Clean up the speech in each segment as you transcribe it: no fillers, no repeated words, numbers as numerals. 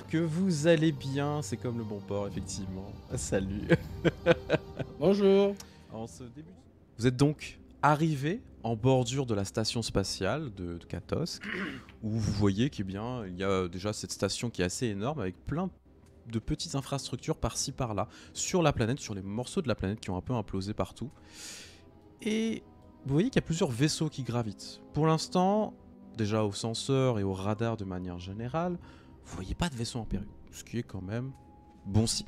Que vous allez bien, c'est comme le bon port effectivement. Salut. Bonjour. En ce début... Vous êtes donc arrivé en bordure de la station spatiale de Katosk, où vous voyez qu'il y a déjà cette station qui est assez énorme avec plein de petites infrastructures par-ci par-là sur la planète, sur les morceaux de la planète qui ont un peu implosé partout. Et vous voyez qu'il y a plusieurs vaisseaux qui gravitent. Pour l'instant, déjà au senseur et au radar de manière générale, vous voyez pas de vaisseau en péril, ce qui est quand même bon signe.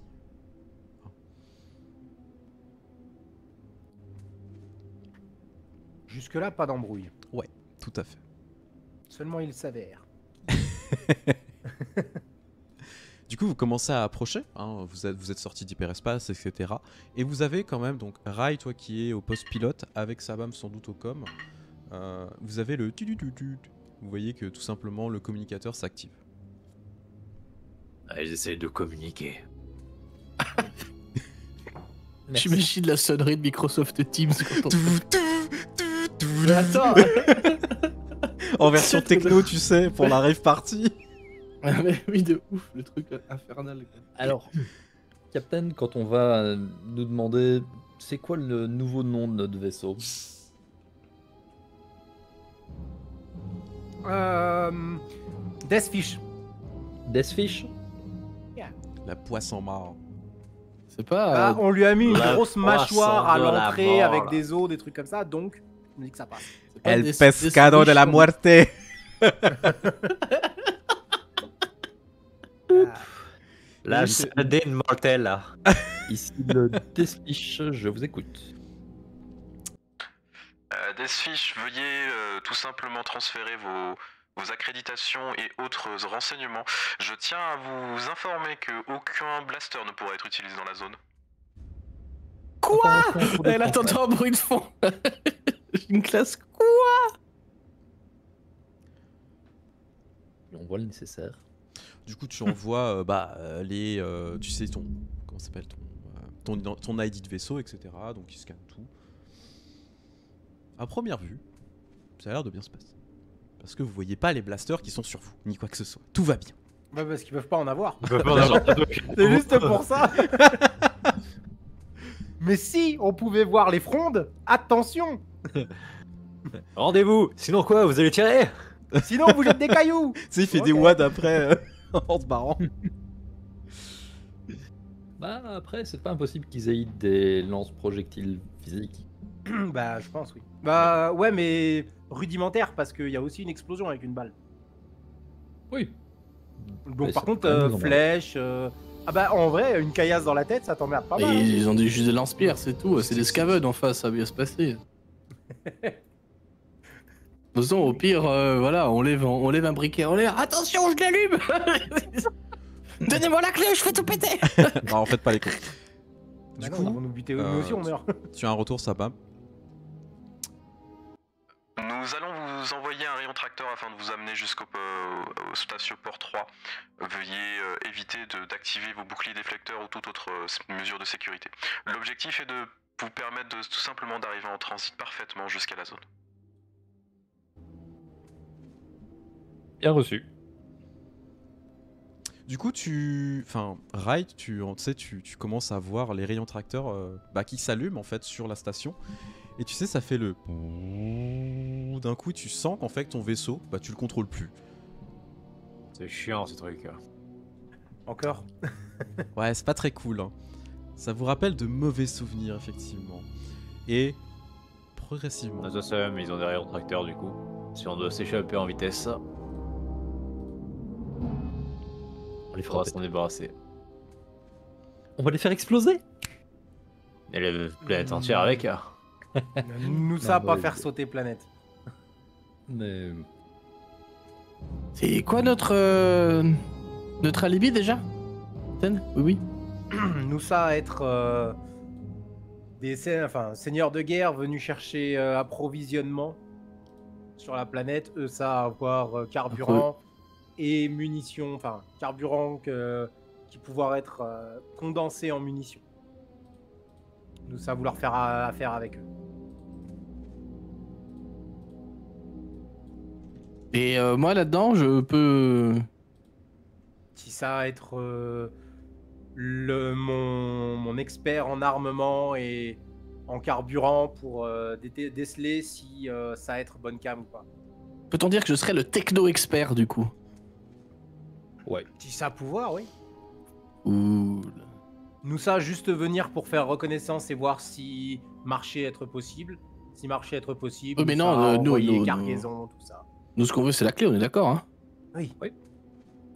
Jusque-là, pas d'embrouille. Ouais, tout à fait. Seulement il s'avère. Du coup, vous commencez à approcher, hein, vous êtes sorti d'hyperespace, etc. Et vous avez quand même, donc, Rai, toi qui es au poste pilote, avec Sabam sans doute au com, vous avez le tu-tu-tu-tu. Vous voyez que tout simplement le communicateur s'active. Ah, ils essayent de communiquer. J'imagine la sonnerie de Microsoft Teams quand on... Attends. En version techno, tu sais, pour la rave party. Ah mais oui, de ouf, le truc infernal. Alors, Captain, quand on va nous demander c'est quoi le nouveau nom de notre vaisseau? Deathfish. Deathfish? La poisson mort. C'est pas... Ah, on lui a mis une La grosse mâchoire à poisson de la l'entrée mort, avec là. des os, des trucs comme ça, donc je me dis que ça passe. c'est pas El des- pescado des de la fiches, muerte. La Oui, c'est- sardine mortelle, là. Ici le Deathfish, je vous écoute. Deathfish, veuillez tout simplement transférer vos accréditations et autres renseignements. Je tiens à vous informer qu'aucun blaster ne pourra être utilisé dans la zone. Quoi? Elle attend un bruit de fond. Une classe quoi? On voit le nécessaire. Du coup, tu envoies tu sais, comment ça s'appelle, ton ID de vaisseau, etc. Donc, il scanne tout. À première vue, ça a l'air de bien se passer. Parce que vous voyez pas les blasters qui sont sur vous, ni quoi que ce soit. Tout va bien. Bah parce qu'ils peuvent pas en avoir. On peut pas en avoir deux. C'est juste pour ça. Mais si on pouvait voir les frondes, attention. Rendez-vous, sinon quoi, vous allez tirer? Sinon vous jette des cailloux. Tu sais, il fait Ok. des wads après en se barrant. Bah après, c'est pas impossible qu'ils aient des lance-projectiles physiques. Bah je pense oui. Bah ouais mais rudimentaire parce qu'il y a aussi une explosion avec une balle. Oui. Donc Mais par c'est contre pas nous, flèche. Ah bah en vrai une caillasse dans la tête ça t'emmerde pas Et mal. Hein. ils ont juste des lance-pierres, c'est tout. C'est des scaveuds en face, ça va bien se passer. De toute façon, au pire, voilà, on lève un briquet en l'air. Attention, je l'allume. Donnez-moi la clé, je fais tout péter. Non, en fait, pas les cons. Bah Du non, coup, ils vont nous buter nous aussi on meurt. tu as un retour, Sabam. Nous allons vous envoyer un rayon tracteur afin de vous amener au spatioport 3. Veuillez éviter d'activer vos boucliers déflecteurs ou toute autre mesure de sécurité. L'objectif est de vous permettre tout simplement d'arriver en transit parfaitement jusqu'à la zone. Bien reçu. Du coup, Raid, tu commences à voir les rayons tracteurs qui s'allument en fait sur la station. Et tu sais, ça fait le... D'un coup, tu sens qu'en fait ton vaisseau, tu le contrôles plus. C'est chiant ce truc. Encore. Ouais, c'est pas très cool. Hein. Ça vous rappelle de mauvais souvenirs, effectivement. Et progressivement... On a ça, mais ils ont des rayons tracteurs du coup. Si on doit s'échapper en vitesse, On les faudra fera s'en débarrasser. On va les faire exploser. Et la planète entière avec. Nous ça Non, pas bah, faire sauter planète. Mais C'est quoi notre alibi déjà Ten Oui, oui. Nous ça être seigneurs de guerre venus chercher approvisionnement sur la planète. Eux ça avoir carburant et munitions, enfin carburant qui pouvoir être condensé en munitions. Nous ça vouloir faire affaire avec eux. Et moi là-dedans, je peux. Si ça être mon expert en armement et en carburant pour déceler si ça être bonne cam ou pas. Peut-on dire que je serais le techno-expert du coup? ouais. Si ça pouvoir, oui. Cool. Nous ça juste venir pour faire reconnaissance et voir si marché être possible. Si marché être possible, Oui, mais nous, non, ça, nous, envoyer nous- cargaison, tout ça. Nous, ce qu'on veut, c'est la clé, on est d'accord, hein? Oui.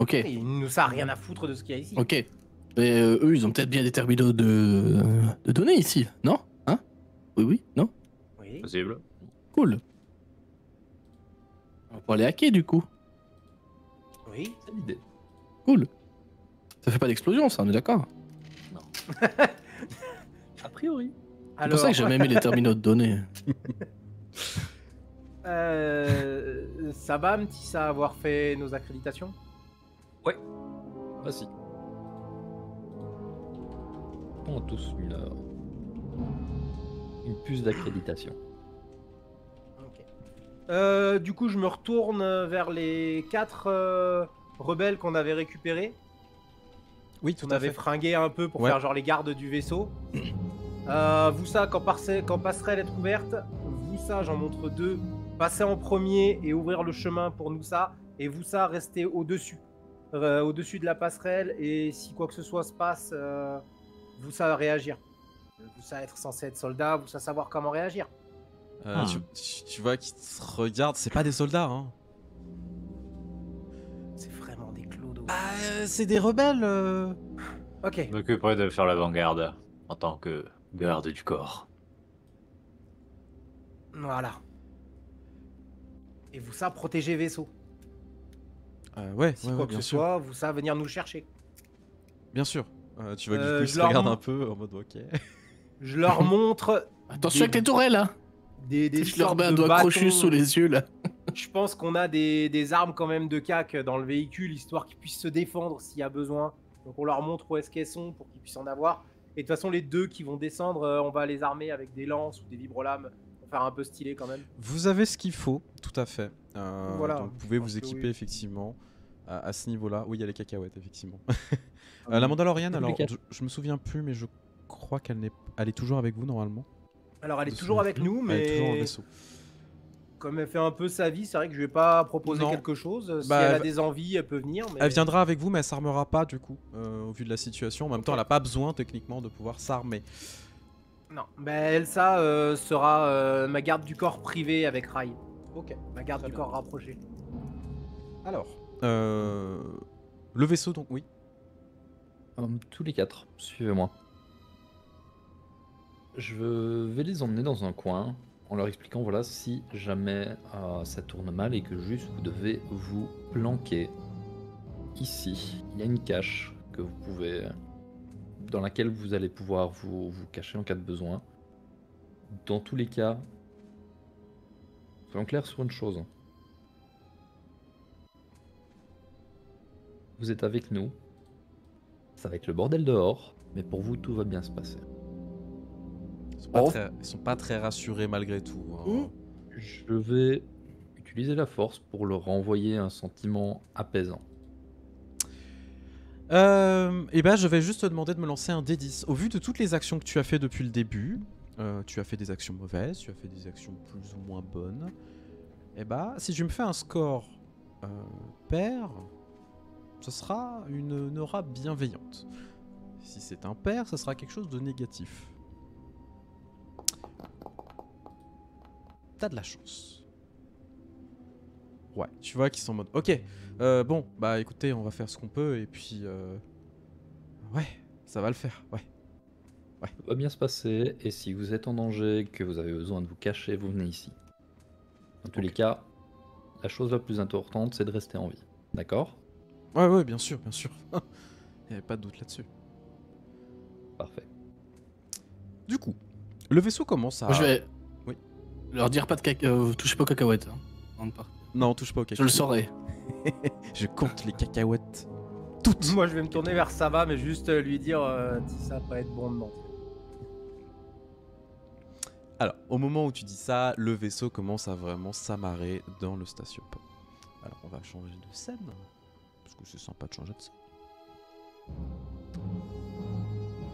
Ok, Et nous ça a rien à foutre de ce qu'il y a ici. ok. Mais eux, ils ont peut-être bien des terminaux de données ici, non? Hein? Oui, oui, non? Oui. Possible. Cool. On peut les hacker du coup. Oui. C'est l'idée. Cool. Ça fait pas d'explosion, ça, on est d'accord? A priori. C'est pour ça que j'ai jamais aimé les terminaux de données. Ça va, petit, ça avoir fait nos accréditations? Vas-y. On a tous une puce d'accréditation. Ok. Du coup, je me retourne vers les 4 rebelles qu'on avait récupérés. Oui, tout On à avait fait. fringué un peu pour Ouais. faire genre les gardes du vaisseau. Vous ça, quand passerelle est ouverte, vous ça, j'en montre 2. Passer en premier et ouvrir le chemin pour nous ça. Et vous ça, rester au-dessus. Au-dessus de la passerelle. Et si quoi que ce soit se passe, vous ça, réagir. Vous ça, être censé être soldat. Vous ça, savoir comment réagir. Tu vois qu'ils te regardent, c'est pas des soldats, hein. C'est vraiment des clodos. C'est des rebelles. Ok. Je m'occuperai de faire l'avant-garde en tant que garde du corps. Voilà. Et vous ça, protéger vaisseau. Ouais, Si ouais, quoi ouais, que bien ce sûr. soit, vous ça, venir nous chercher. Bien sûr. Tu vois que du coup, ils je se leur regardent mon- un peu en mode ok. Je leur montre Attention avec tes tourelles, là! des Je leur sortes mets un de doigt crochu bâtons. sous les yeux, là. Je pense qu'on a des armes quand même de cac dans le véhicule, histoire qu'ils puissent se défendre s'il y a besoin. Donc on leur montre où est-ce qu'elles sont pour qu'ils puissent en avoir. Et de toute façon, les 2 qui vont descendre, on va les armer avec des lances ou des vibrolames pour faire un peu stylé quand même. Vous avez ce qu'il faut, tout à fait. Voilà, Donc vous pouvez je pense vous que équiper oui. effectivement à ce niveau-là. Oui, il y a les cacahuètes effectivement. Ah La oui. Mandalorienne, Tous les alors quatre. je me souviens plus, mais je crois elle est toujours avec vous normalement. Alors elle est Je me toujours souviens avec plus. nous, Elle est toujours dans le mais vaisseau. comme elle fait un peu sa vie, c'est vrai que je vais pas proposer Non. quelque chose. Si Bah, elle a elle- des envies, elle peut venir. Mais... Elle viendra avec vous, mais elle s'armera pas du coup, au vu de la situation. En même temps, elle a pas besoin techniquement de pouvoir s'armer. Non, bah Elsa sera ma garde du corps privée avec Rai. Ok. Ma garde Très du bien. corps rapprochée. Alors, le vaisseau donc oui. Tous les 4, suivez-moi. Je vais les emmener dans un coin en leur expliquant voilà si jamais ça tourne mal et que juste vous devez vous planquer ici. Il y a une cache que vous pouvez dans laquelle vous allez pouvoir vous cacher en cas de besoin. Dans tous les cas, Soyons clairs sur une chose. Vous êtes avec nous. Ça va être le bordel dehors, mais pour vous, tout va bien se passer. Ils sont pas très rassurés malgré tout. Hein. Je vais utiliser la force pour leur renvoyer un sentiment apaisant. Et ben, je vais juste te demander de me lancer un D10. Au vu de toutes les actions que tu as fait depuis le début, tu as fait des actions mauvaises, tu as fait des actions plus ou moins bonnes. Et bah, si je me fais un score pair, ce sera une aura bienveillante. Si c'est un pair, ce sera quelque chose de négatif. T'as de la chance. Ouais, tu vois qu'ils sont en mode ok, bon, bah écoutez, on va faire ce qu'on peut et puis ouais, ça va le faire, ouais. Tout va bien se passer, et si vous êtes en danger, que vous avez besoin de vous cacher, vous venez ici. Dans tous les cas, la chose la plus importante, c'est de rester en vie. D'accord? Ouais, bien sûr, bien sûr. Il n'y avait pas de doute là-dessus. Parfait. Du coup, le vaisseau commence à... Moi, je vais Oui. leur dire pas de touchez pas aux cacahuètes. Hein, avant de partir. Non, touche pas au Je le cacahuètes. saurai. Je compte les cacahuètes. Toutes. Moi, je vais me tourner vers Saba, mais juste lui dire si ça va pas être bon de mentir. Alors, au moment où tu dis ça, le vaisseau commence à vraiment s'amarrer dans le statioport. Alors, on va changer de scène, parce que c'est sympa de changer de scène.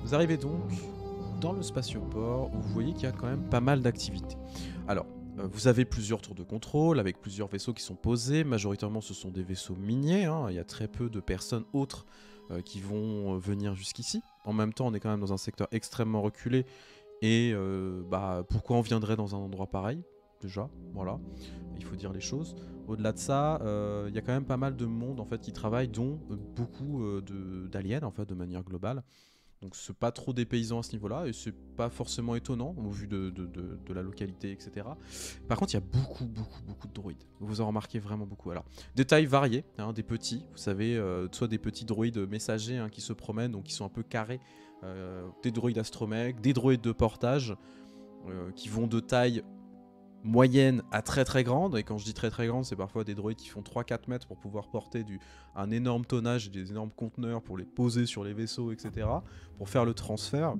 Vous arrivez donc dans le spatioport où vous voyez qu'il y a quand même pas mal d'activités. Alors, vous avez plusieurs tours de contrôle avec plusieurs vaisseaux qui sont posés. Majoritairement, ce sont des vaisseaux miniers. Hein. Il y a très peu de personnes autres qui vont venir jusqu'ici. En même temps, on est quand même dans un secteur extrêmement reculé. Et pourquoi on viendrait dans un endroit pareil? Déjà, voilà, il faut dire les choses. Au-delà de ça, il y a quand même pas mal de monde en fait qui travaille, dont beaucoup d'aliens en fait de manière globale. Donc c'est pas trop dépaysant à ce niveau-là et c'est pas forcément étonnant au vu de la localité, etc. Par contre, il y a beaucoup de droïdes. Vous en remarquez vraiment beaucoup. Alors, des tailles variées, hein, des petits, vous savez, soit des petits droïdes messagers hein, qui se promènent, donc qui sont un peu carrés, des droïdes astromech, des droïdes de portage qui vont de taille moyenne à très grande, et quand je dis très grande, c'est parfois des droïdes qui font 3-4 mètres pour pouvoir porter un énorme tonnage et des énormes conteneurs pour les poser sur les vaisseaux, etc., pour faire le transfert.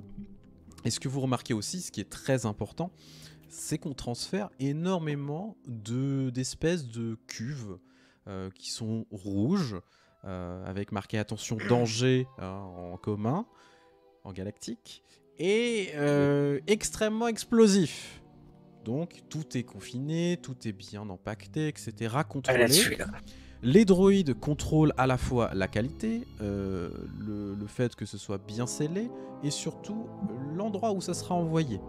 Et ce que vous remarquez aussi, ce qui est très important, c'est qu'on transfère énormément d'espèces de cuves qui sont rouges, avec marqué attention danger en commun, en galactique, et extrêmement explosif. Donc tout est confiné, tout est bien empaqueté, etc. contrôlé. Les droïdes contrôlent à la fois la qualité, le fait que ce soit bien scellé, et surtout l'endroit où ça sera envoyé.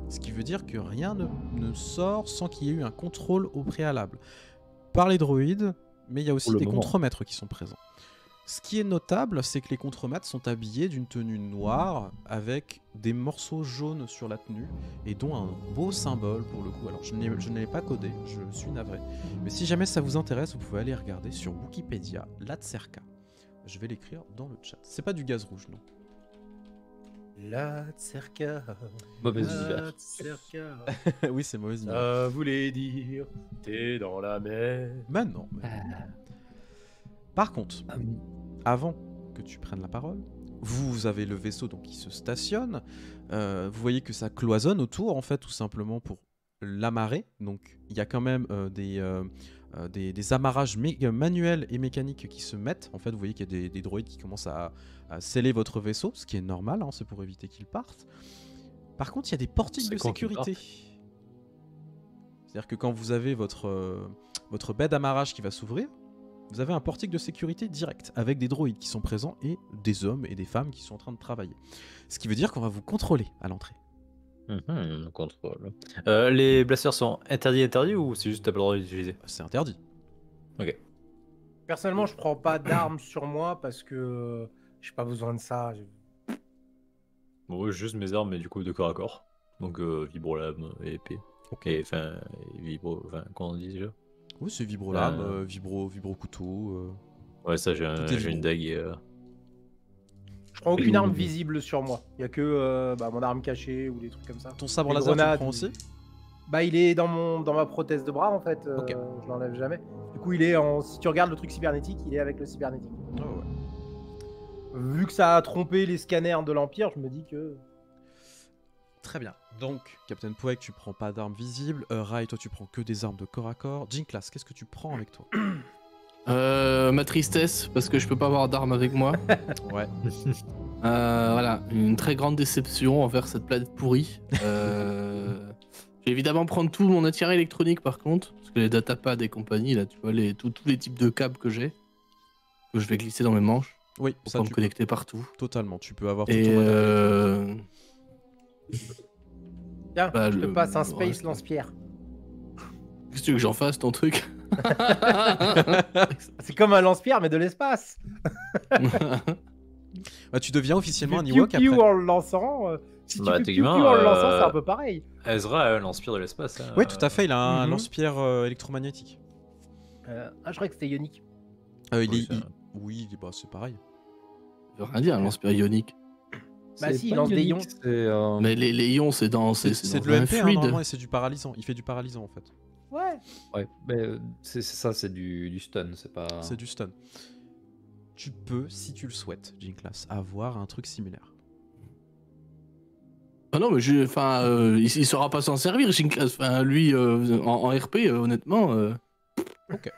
Ce qui veut dire que rien ne sort sans qu'il y ait eu un contrôle au préalable. Par les droïdes, mais il y a aussi des contremaîtres qui sont présents. Ce qui est notable, c'est que les contremaîtres sont habillés d'une tenue noire avec des morceaux jaunes sur la tenue et dont un beau symbole pour le coup. Alors je ne l'ai pas codé, je suis navré. Mais si jamais ça vous intéresse, vous pouvez aller regarder sur Wikipédia, la Tserka. Je vais l'écrire dans le chat. C'est pas du gaz rouge, non. La Tserka. Mauvaise la idée. Tserka. Oui, c'est mauvaise idée. Ça voulait dire t'es dans la mer. Bah non. Par contre, avant que tu prennes la parole, vous avez le vaisseau donc, qui se stationne. Vous voyez que ça cloisonne autour, en fait, tout simplement pour l'amarrer. Donc, il y a quand même des amarrages manuels et mécaniques qui se mettent. En fait, vous voyez qu'il y a des droïdes qui commencent à sceller votre vaisseau, ce qui est normal, hein, c'est pour éviter qu'ils partent. Par contre, il y a des portiques de sécurité. C'est-à-dire que quand vous avez votre baie d'amarrage qui va s'ouvrir, vous avez un portique de sécurité direct, avec des droïdes qui sont présents et des hommes et des femmes qui sont en train de travailler. Ce qui veut dire qu'on va vous contrôler à l'entrée. Contrôle. Les blasters sont interdits ou c'est juste t'as pas le droit d'utiliser? C'est interdit. Ok. Personnellement, je prends pas d'armes sur moi parce que j'ai pas besoin de ça. Bon, ouais, juste mes armes, mais du coup de corps à corps. Donc vibro-lame et épée. Ok. Et enfin, comment on dit déjà? Oui, c'est vibro-lame, vibro-couteau. Ouais, ça j'ai vibro. une dague et... Je prends aucune arme visible sur moi. Il y a que mon arme cachée ou des trucs comme ça. Ton sabre Les laser, tu le grenades, prends aussi? Bah, il est dans ma prothèse de bras en fait. Ok. Je l'enlève jamais. Du coup, il est si tu regardes le truc cybernétique, il est avec le cybernétique. Oh, ouais. Vu que ça a trompé les scanners de l'Empire, je me dis que. Très bien. Donc, Captain Pouek, tu prends pas d'armes visibles. Rai, toi, tu prends que des armes de corps à corps. Jinklas, qu'est-ce que tu prends avec toi? Ma tristesse, parce que je peux pas avoir d'armes avec moi. Ouais. Voilà, une très grande déception envers cette planète pourrie. Je vais évidemment prendre tout mon attirail électronique par contre, parce que les datapads et compagnie, là, tu vois, tous les types de câbles que j'ai, que je vais glisser dans mes manches Oui, pour ça pas me tu peux. connecter partout. Totalement. Tu peux avoir tout Et ton matériel. Tiens, Bah, je te le- passe un le Space reste. Lance-Pierre. Qu'est-ce que tu veux que j'en fasse ton truc? C'est comme un lance-pierre, mais de l'espace. Bah, tu deviens officiellement un Tu fais Ewok piou-piou après. en le lançant. Si Bah, tu fais techniquement, piou-piou en le lançant, c'est un peu pareil. Ezra a un lance-pierre de l'espace. Hein. Oui, tout à fait. Il a un Mhm. lance-pierre électromagnétique. Je croyais que c'était ionique. Il Oui, est- c'est- il- Oui, bah, c'est pareil. Ça veut rien dire, un lance-pierre ionique. Bah C'est si, il pas lance des ionique, ions. c'est, Mais les ions, c'est dans C'est dans de un l'EMP, hein, fluide. normalement, et c'est du paralysant. Il fait du paralysant, en fait. Ouais. Ouais, mais c'est ça, c'est du stun, c'est pas. C'est du stun. Tu peux, si tu le souhaites, Jinklas, avoir un truc similaire. Ah non, mais il saura pas s'en servir, Jinklas. Enfin, lui, en RP, honnêtement. Ok.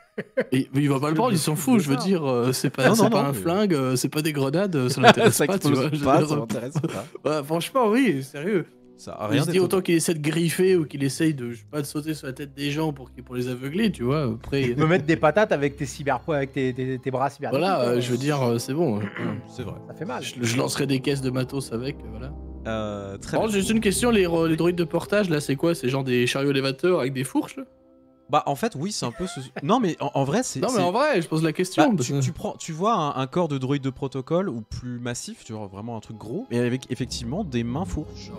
Il va pas le prendre, il s'en fout. Je veux dire, c'est pas, Non, c'est non, pas non, un mais- flingue, c'est pas des grenades, ça l'intéresse pas, tu vois. Je veux dire, m'intéresse pas. ouais, franchement, oui, sérieux. Ça a Il rien se dit d'étonnant. autant qu'il essaie de griffer ou qu'il essaye de, je sais pas, de sauter sur la tête des gens pour les aveugler, tu vois. Après, Tu peux mettre des patates avec tes avec tes bras cybernétiques. voilà, hein. je veux dire, c'est bon. C'est vrai. Ça fait mal. Je lancerai des caisses de matos avec, voilà. Très Par bien. contre, j'ai juste une question, les droïdes de portage, là, c'est quoi? C'est genre des chariots élévateurs avec des fourches, là? Bah, en fait, oui, c'est un peu ce. Non, mais en vrai, c'est. Non, mais c'est- en vrai, je pose la Bah, question. parce que- tu vois un corps de droïde de protocole ou plus massif, tu vois, vraiment un truc gros, et avec effectivement des mains fourches.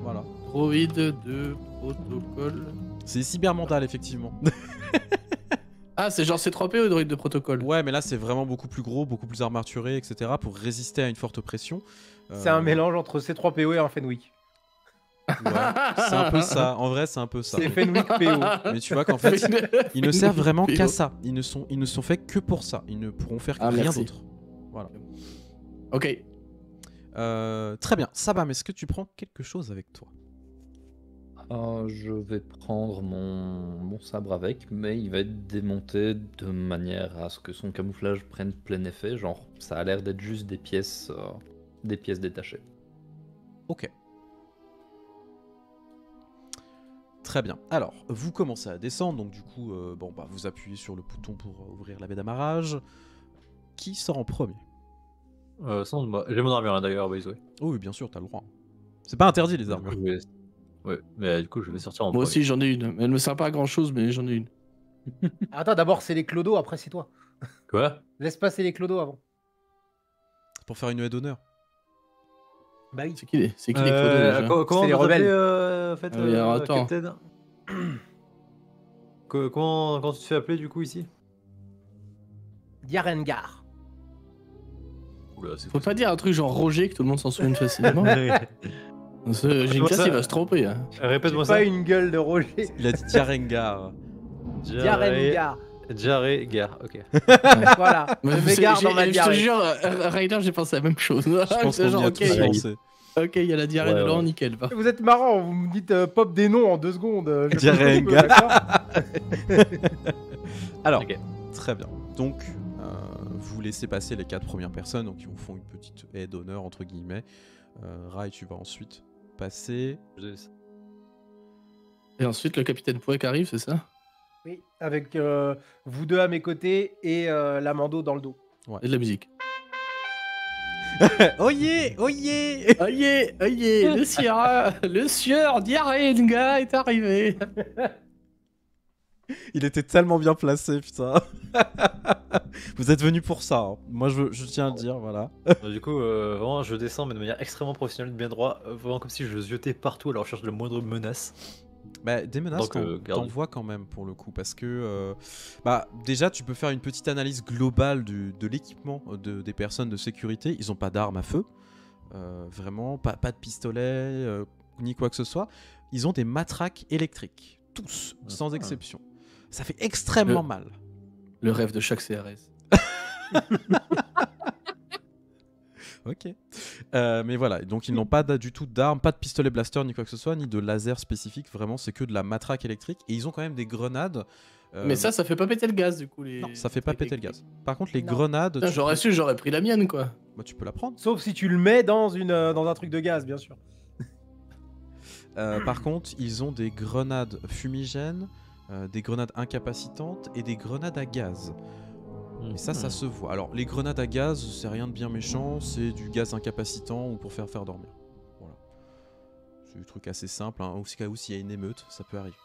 Voilà. Droïde de protocole. C'est cybermental, effectivement. Ah, c'est genre C3PO, droïde de protocole. Ouais, mais là, c'est vraiment beaucoup plus gros, beaucoup plus armaturé, etc., pour résister à une forte pression. C'est un mélange entre C3PO et un Fenwick. Ouais, c'est un peu ça. En vrai, c'est un peu ça. C'est Fenwick PO. Mais tu vois qu'en fait, ils ne servent vraiment PO. qu'à ça. Ils ne sont faits que pour ça. Ils ne pourront faire Ah, rien merci. d'autre. Voilà. Ok. Très bien. Sabam, est-ce que tu prends quelque chose avec toi? Je vais prendre mon sabre avec, mais il va être démonté de manière à ce que son camouflage prenne plein effet. Genre, ça a l'air d'être juste des pièces détachées. Ok. Très bien. Alors, vous commencez à descendre, donc du coup, vous appuyez sur le bouton pour ouvrir la baie d'amarrage. Qui sort en premier? Sans moi. J'ai mon armure hein, d'ailleurs, by the way. Oh oui, bien sûr, t'as le droit. C'est pas interdit les armes. Du coup, je vais- Ouais, mais du coup, je vais sortir en Moi premier. aussi, j'en ai une. Elle me sert pas à grand chose, mais j'en ai une. Attends, d'abord c'est les clodos, après c'est toi. Quoi? Laisse passer les clodos avant. Pour faire une haie d'honneur. Bah oui. C'est qui les clodos déjà? Comment C'est les vous rebelles. appelez, en fait, Ah oui, alors, attends. Captain Comment tu te fais appeler du coup ici? Diarengar. Oula, c'est Faut pas dire un truc genre Roger que tout le monde s'en souvient facilement. J'ai une classe, ça- il va se tromper. Hein. Répète-moi Pas ça. une gueule de Roger. Il a dit Diarengar. Diarengar. Jarre, gare, ok. Voilà. Mais Je m'égare dans ma je te diarrhée. jure, Ryder, j'ai pensé à la même chose. Je pense C'est qu'on genre, y a ok, tous pensé. ok, il y a la diarrhée Ouais, dedans, ouais. nickel. va. Vous êtes marrant, vous me dites pop des noms en 2 secondes. Je Diarengar. fais un peu, d'accord. Alors, Ok. très bien. Donc, vous laissez passer les 4 premières personnes, donc ils vous font une petite aide d'honneur, entre guillemets. Rai, tu vas ensuite passer. Et ensuite, le capitaine Pouek arrive, c'est ça? Oui, avec vous deux à mes côtés et l'Amando dans le dos. Et de la musique. Oyez, oyez. Oyez, oyez, le sieur Diarenga est arrivé. Il était tellement bien placé, putain. Vous êtes venu pour ça. Hein. Moi, je tiens à le dire, voilà. Du coup, vraiment, je descends, mais de manière extrêmement professionnelle, bien droit, vraiment comme si je ziotais partout à la recherche de la moindre menace. Bah, des menaces, Donc, t'en vois quand même pour le coup, parce que déjà, tu peux faire une petite analyse globale de l'équipement des personnes de sécurité. Ils ont pas d'armes à feu, vraiment, pas de pistolet, ni quoi que ce soit. ils ont des matraques électriques. Tous, sans exception. Ça fait extrêmement mal. Le rêve de chaque CRS. Ok. Mais voilà, donc ils n'ont pas du tout d'armes, pas de pistolet blaster ni quoi que ce soit, ni de laser spécifique. Vraiment, c'est que de la matraque électrique. Et ils ont quand même des grenades. Mais ça fait pas péter le gaz du coup. Non, ça fait pas péter le gaz. Par contre, les Non. grenades. Putain, j'aurais su, j'aurais pris la mienne quoi. Bah, tu peux la prendre. Sauf si tu le mets dans un truc de gaz, bien sûr. Par contre, ils ont des grenades fumigènes, des grenades incapacitantes et des grenades à gaz. Et ça se voit. Alors, les grenades à gaz, c'est rien de bien méchant, c'est du gaz incapacitant ou pour faire dormir. Voilà. C'est du truc assez simple, hein. Au cas où s'il y a une émeute, ça peut arriver.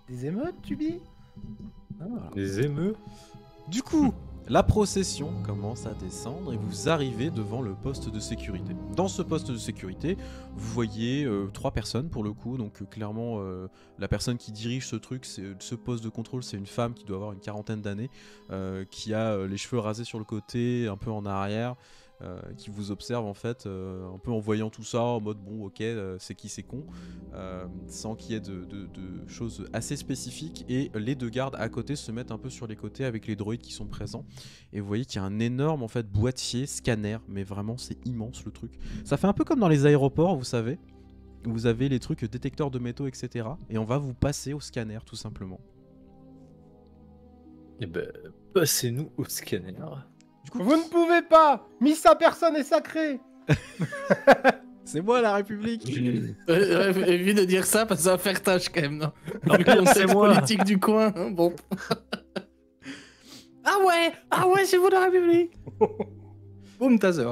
Des émeutes, tu dis? Voilà. Les émeux. Du coup, la procession commence à descendre et vous arrivez devant le poste de sécurité. Dans ce poste de sécurité, vous voyez 3 personnes pour le coup. Donc clairement, la personne qui dirige ce truc, ce poste de contrôle, c'est une femme qui doit avoir une quarantaine d'années, qui a les cheveux rasés sur le côté, un peu en arrière, qui vous observe en fait, un peu en voyant tout ça, en mode bon ok, c'est qui c'est con, sans qu'il y ait de choses assez spécifiques. Et les 2 gardes à côté se mettent un peu sur les côtés avec les droïdes qui sont présents. Et vous voyez qu'il y a un énorme en fait boîtier, scanner, mais vraiment c'est immense le truc. Ça fait un peu comme dans les aéroports, vous savez. Vous avez les trucs détecteurs de métaux, etc. Et on va vous passer au scanner tout simplement. Eh ben, passez-nous au scanner. Du coup, Vous ne pouvez pas! Missa personne est sacré! c'est moi la République. Évite de dire ça parce que ça va faire tâche quand même, non? C'est moi. Politique du coin, hein, bon. Ah ouais, c'est vous la République! Boum, taser.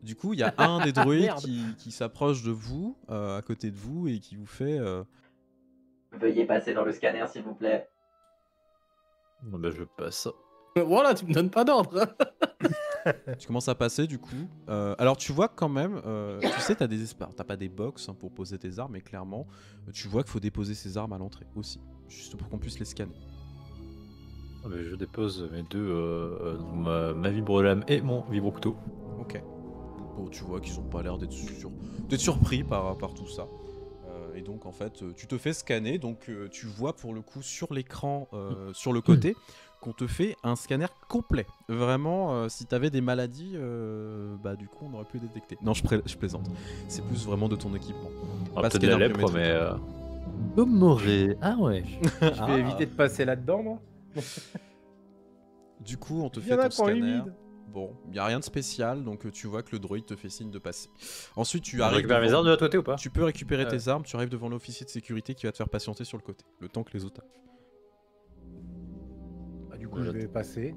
Du coup, il y a un des droïdes Merde. qui s'approche de vous, à côté de vous, et qui vous fait... Veuillez passer dans le scanner, s'il vous plaît. Non, ben, je passe. Voilà, tu me donnes pas d'ordre. Tu commences à passer du coup. Alors tu vois quand même, tu sais, t'as pas des box hein, pour poser tes armes, mais clairement, tu vois qu'il faut déposer ses armes à l'entrée aussi, juste pour qu'on puisse les scanner. Ah, ben, je dépose mes deux, ma vibro-lame et mon vibro-couteau. Ok. Bon, tu vois qu'ils ont pas l'air d'être surpris par tout ça. Et donc en fait, tu te fais scanner, donc tu vois pour le coup sur l'écran, sur le côté, qu'on te fait un scanner complet. Vraiment, si t'avais des maladies, bah du coup on aurait pu les détecter. Non, je plaisante. C'est plus vraiment de ton équipement. Ah, Pas peut-être de la scanner lèpre, biométrique. mais... Bomoré. Ah ouais. Je vais éviter de passer là-dedans, moi. Du coup, on te Il y en fait a ton qui ont scanner. humide. Bon, il n'y a rien de spécial, donc tu vois que le droïde te fait signe de passer. Ensuite, tu Je arrives. récupère mes armes de l'autre côté ou pas? Tu peux récupérer Ouais. tes armes, tu arrives devant l'officier de sécurité qui va te faire patienter sur le côté, le temps que les autres arrivent. Ah, du coup, je vais passer.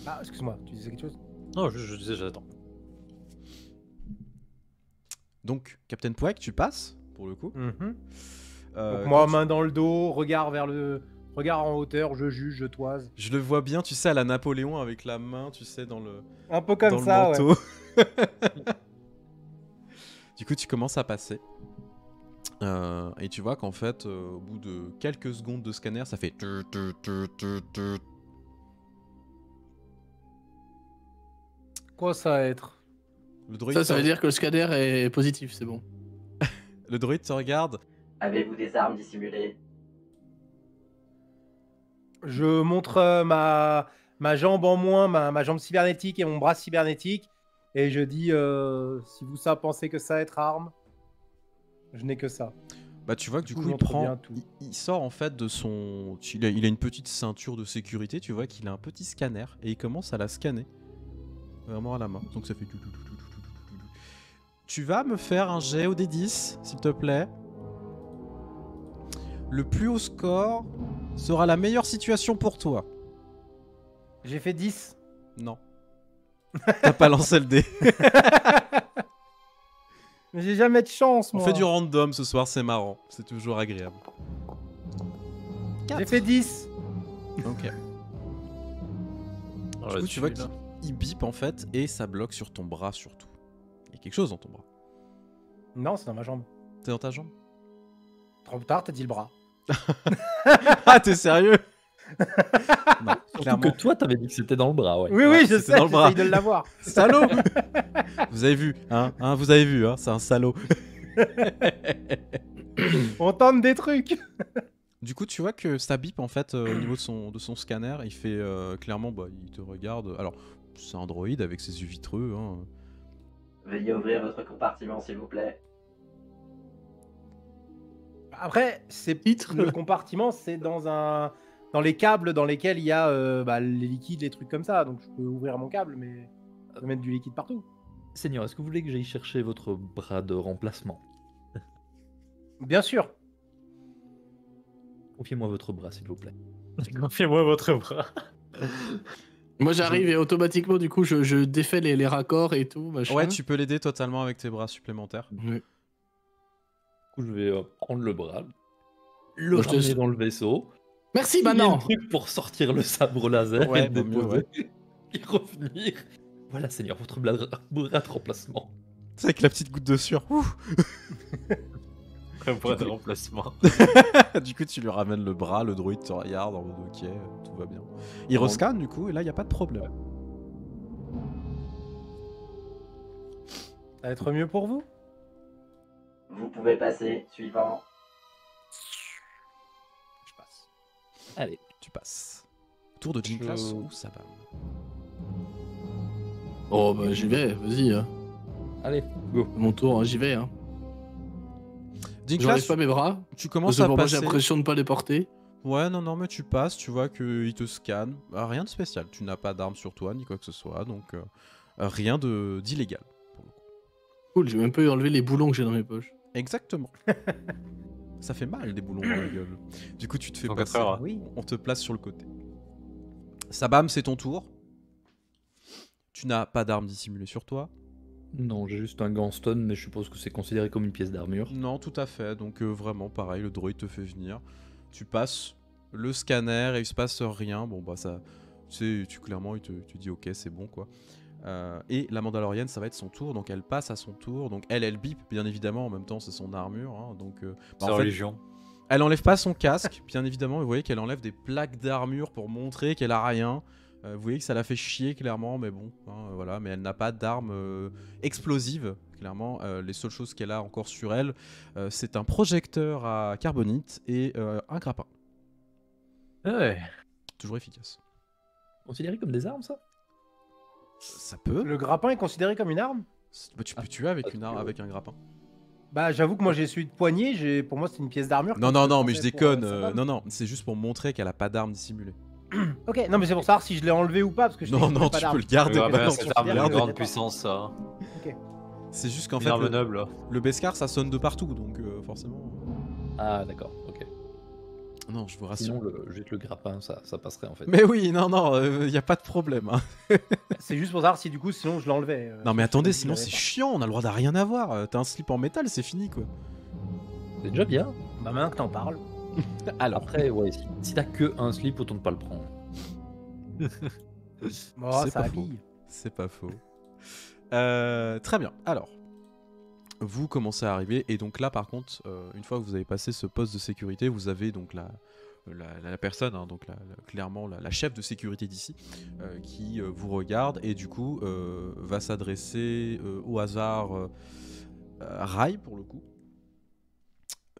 Ah, excuse-moi, tu disais quelque chose? Non, je disais, j'attends. Donc, Captain Pouac, tu passes, pour le coup. Donc Quand moi, tu- main dans le dos, regard regard en hauteur, je juge, je toise. Je le vois bien, tu sais, à la Napoléon, avec la main, tu sais, dans le, Un peu comme dans ça, le ouais. manteau. Du coup, tu commences à passer. Et tu vois qu'en fait, au bout de quelques secondes de scanner, ça fait... Quoi ça va être? Le droïde, Ça veut dire que le scanner est positif, c'est bon. le droïde te regarde. Avez-vous des armes dissimulées? Je montre ma jambe en moins, ma jambe cybernétique et mon bras cybernétique. Et je dis, si vous ça pensez que ça va être arme, je n'ai que ça. Bah tu vois que Du du coup, coup je il montre prend, bien tout. il sort en fait de son, il a une petite ceinture de sécurité, tu vois qu'il a un petit scanner et il commence à la scanner, vraiment à la main. Donc ça fait tout. Tu vas me faire un jet au D10 s'il te plaît. Le plus haut score sera la meilleure situation pour toi. J'ai fait 10. Non. T'as pas lancé le dé. Mais j'ai jamais de chance, On moi. fait du random ce soir, c'est marrant, c'est toujours agréable. J'ai fait 10. Ok. Ah, Du ouais, coup, tu vois celui-là. qu'il bip en fait et ça bloque sur ton bras surtout. Il y a quelque chose dans ton bras. Non, c'est dans ma jambe. T'es dans ta jambe? Trop tard, t'as dit le bras. Ah, t'es sérieux? Non, Surtout clairement. que toi, t'avais dit que c'était dans le bras, ouais. Oui, Ouais, oui, je c'était sais, dans le bras. j'essaye de l'avoir. Salaud. Vous avez vu, hein, vous avez vu, hein, c'est un salaud. On tente des trucs. Du coup, tu vois que ça bip en fait au niveau de son scanner. Il fait clairement, bah, il te regarde. Alors, c'est un droïde avec ses yeux vitreux. Hein. Veuillez ouvrir votre compartiment, s'il vous plaît. Après, le compartiment, c'est dans les câbles dans lesquels il y a les liquides, les trucs comme ça. Donc je peux ouvrir mon câble, mais je peux mettre du liquide partout. Seigneur, est-ce que vous voulez que j'aille chercher votre bras de remplacement? Bien sûr. Confiez-moi votre bras, s'il vous plaît. Confiez-moi votre bras. Moi j'arrive et automatiquement du coup je défais les raccords et tout. Machin. Ouais, tu peux l'aider totalement avec tes bras supplémentaires. Ouais. Du coup, je vais prendre le bras, le Moi, je te- ramener dans le vaisseau. Merci Il y a maintenant. le truc pour sortir le sabre laser Ouais, et le vaut mieux, déposer. Et revenir. Voilà, Seigneur, votre bras de remplacement. C'est avec la petite goutte de sueur. Ouh. Un bras de remplacement. Du coup, tu lui ramènes le bras, le droïde te regarde en mode ok, tout va bien. Il rescanne du coup, et là, il n'y a pas de problème. Ça va être mieux pour vous. Vous pouvez passer. Suivant. Je passe. Allez. Tu passes. Tour de Jean Class ou Sabam? Oh bah j'y vais, vas-y. Hein. Allez, go. Mon tour, hein, j'y vais. Hein. Jean J'enlève Class, pas mes bras. tu Parce commences que à pour moi j'ai passer. l'impression de pas les porter. Ouais, non, mais tu passes, tu vois qu'il te scanne. Rien de spécial. Tu n'as pas d'arme sur toi, ni quoi que ce soit, donc rien d'illégal. Pour le coup. Cool, j'ai même pas eu enlever les boulons que j'ai dans mes poches. Exactement. Ça fait mal des boulons dans la gueule. Du coup, tu te fais Dans passer. 4 heures. Oui. On te place sur le côté. Sabam, c'est ton tour. Tu n'as pas d'arme dissimulée sur toi. Non, j'ai juste un gant stun, mais je suppose que c'est considéré comme une pièce d'armure. Non, tout à fait. Donc vraiment, pareil, le droïde te fait venir. Tu passes le scanner et il se passe rien. Bon, bah ça... Tu clairement, il te dit ok, c'est bon, quoi. Et la Mandalorienne, ça va être son tour. Donc elle passe à son tour. Donc elle bip, bien évidemment. En même temps, c'est son armure. Hein, donc, C'est en fait, religion. elle enlève pas son casque, bien évidemment. Vous voyez qu'elle enlève des plaques d'armure pour montrer qu'elle a rien. Vous voyez que ça la fait chier clairement, mais bon, hein, voilà. Mais elle n'a pas d'arme explosive, clairement. Les seules choses qu'elle a encore sur elle, c'est un projecteur à carbonite et un grappin. Ouais. Toujours efficace. Considéré comme des armes, ça? Ça peut. Le grappin est considéré comme une arme. Bah, tu peux tuer avec une arme, avec un grappin. Bah j'avoue que moi j'ai celui de poignet, pour moi c'est une pièce d'armure. Non, comme non, je non, mais je pensais pour, déconne. Sabam. Non, non, c'est juste pour montrer qu'elle a pas d'arme dissimulée. Ok, non mais c'est pour savoir si je l'ai enlevé ou pas parce que je Non, sais que non, j'ai pas tu d'arme. peux le garder. Ouais, mais bah, non, c'est tu une peux arme le de garder. grande puissance, ça. C'est juste qu'en Une fait, arme noble. le Beskar, ça sonne de partout, donc forcément. Ah, d'accord, ok. Non, je vous rassure. Sinon, juste le grappin, ça passerait en fait. Mais oui, non, non, y a pas de problème. Hein. C'est juste pour savoir si du coup sinon je l'enlevais. Non, mais attendez, je sinon l'avais c'est pas. chiant, on a le droit d'à rien avoir. T'as un slip en métal, c'est fini quoi. C'est déjà bien. Bah maintenant que t'en parles. Alors, Après, ouais, si t'as que un slip, autant ne pas le prendre. Bon, C'est ça pas faux. habille. c'est pas faux. Très bien, alors. Vous commencez à arriver, et donc là par contre, une fois que vous avez passé ce poste de sécurité, vous avez donc la personne, hein, donc clairement la chef de sécurité d'ici, qui vous regarde et du coup va s'adresser au hasard à Rai pour le coup.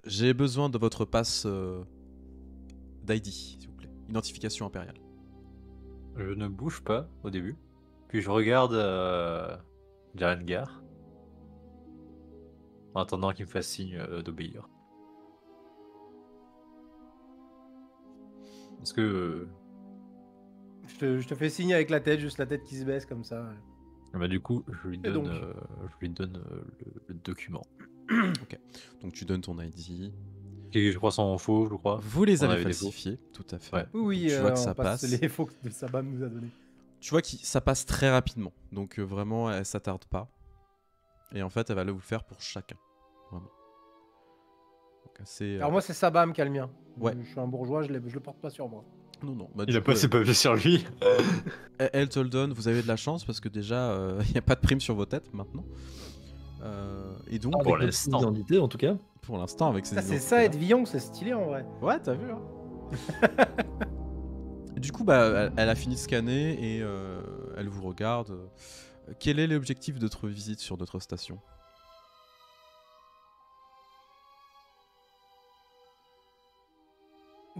J'ai besoin de votre passe d'ID, s'il vous plaît. Identification impériale. Je ne bouge pas au début. Puis je regarde Jarengar. En attendant qu'il me fasse signe d'obéir. Est-ce que... Je te fais signe avec la tête, juste la tête qui se baisse comme ça. Bah, du coup, je lui Et donne, donc le document. Donc tu donnes ton ID. Qui, je crois, sont faux, je crois. Vous les On avez avait des faux. falsifiés, tout à fait. Ouais. Oui, Tu vois que ça on passe passe. les faux que Sabam nous a donné. Tu vois que ça passe très rapidement, donc vraiment elle s'attarde pas. Et en fait elle va le vous faire pour chacun, vraiment. Donc assez. Alors moi c'est Sabam qui a le mien. Ouais. Je suis un bourgeois, je le porte pas sur moi. Non non. Bah, Il du a coup, pas ses papiers sur lui. elle te le donne. Vous avez de la chance parce que déjà il n'y a pas de prime sur vos têtes maintenant. Et donc Pour Avec notre l'instant. identité, en tout cas. pour l'instant avec ces. Ça c'est ça être Villon, c'est stylé en vrai. Ouais t'as vu hein. Du coup, bah, elle a fini de scanner et elle vous regarde. Quel est l'objectif de votre visite sur notre station?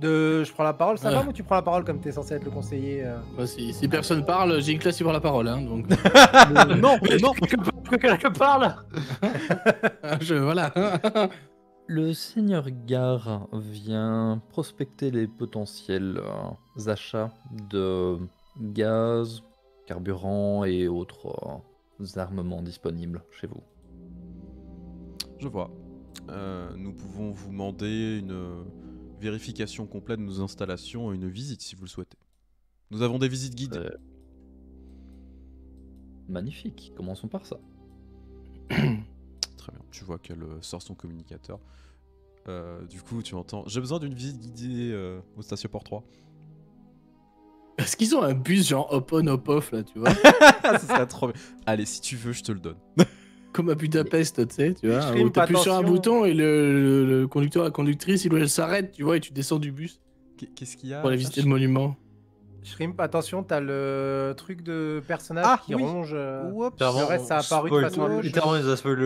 Je prends la parole, ça va Ouais. ou tu prends la parole comme t'es censé être le conseiller Bah, si personne parle, j'ai une classe qui prend la parole, hein, donc. Non, non. Quelqu'un parle. Voilà. Le seigneur Gare vient prospecter les potentiels achats de gaz, carburant et autres armements disponibles chez vous. Je vois. Nous pouvons vous demander une vérification complète de nos installations et une visite si vous le souhaitez. Nous avons des visites guidées. Magnifique, commençons par ça. Très bien. Tu vois qu'elle sort son communicateur. Du coup, tu entends. J'ai besoin d'une visite guidée au Station Port 3. Est-ce qu'ils ont un bus genre hop-on, hop-off là, tu vois? Ça serait trop bien. Allez, si tu veux, je te le donne. Comme à Budapest, tu sais, tu vois, Shrimp, où t'appuies sur un attention. bouton et le conducteur, la conductrice, il s'arrête, tu vois, et tu descends du bus Qu'est-ce qu'il y a pour aller visiter le monument. Shrimp, attention, t'as le truc de personnage Ah, qui oui. ronge. Oups. Le reste, ça a apparu de façon logique. Littéralement, ils ont spoil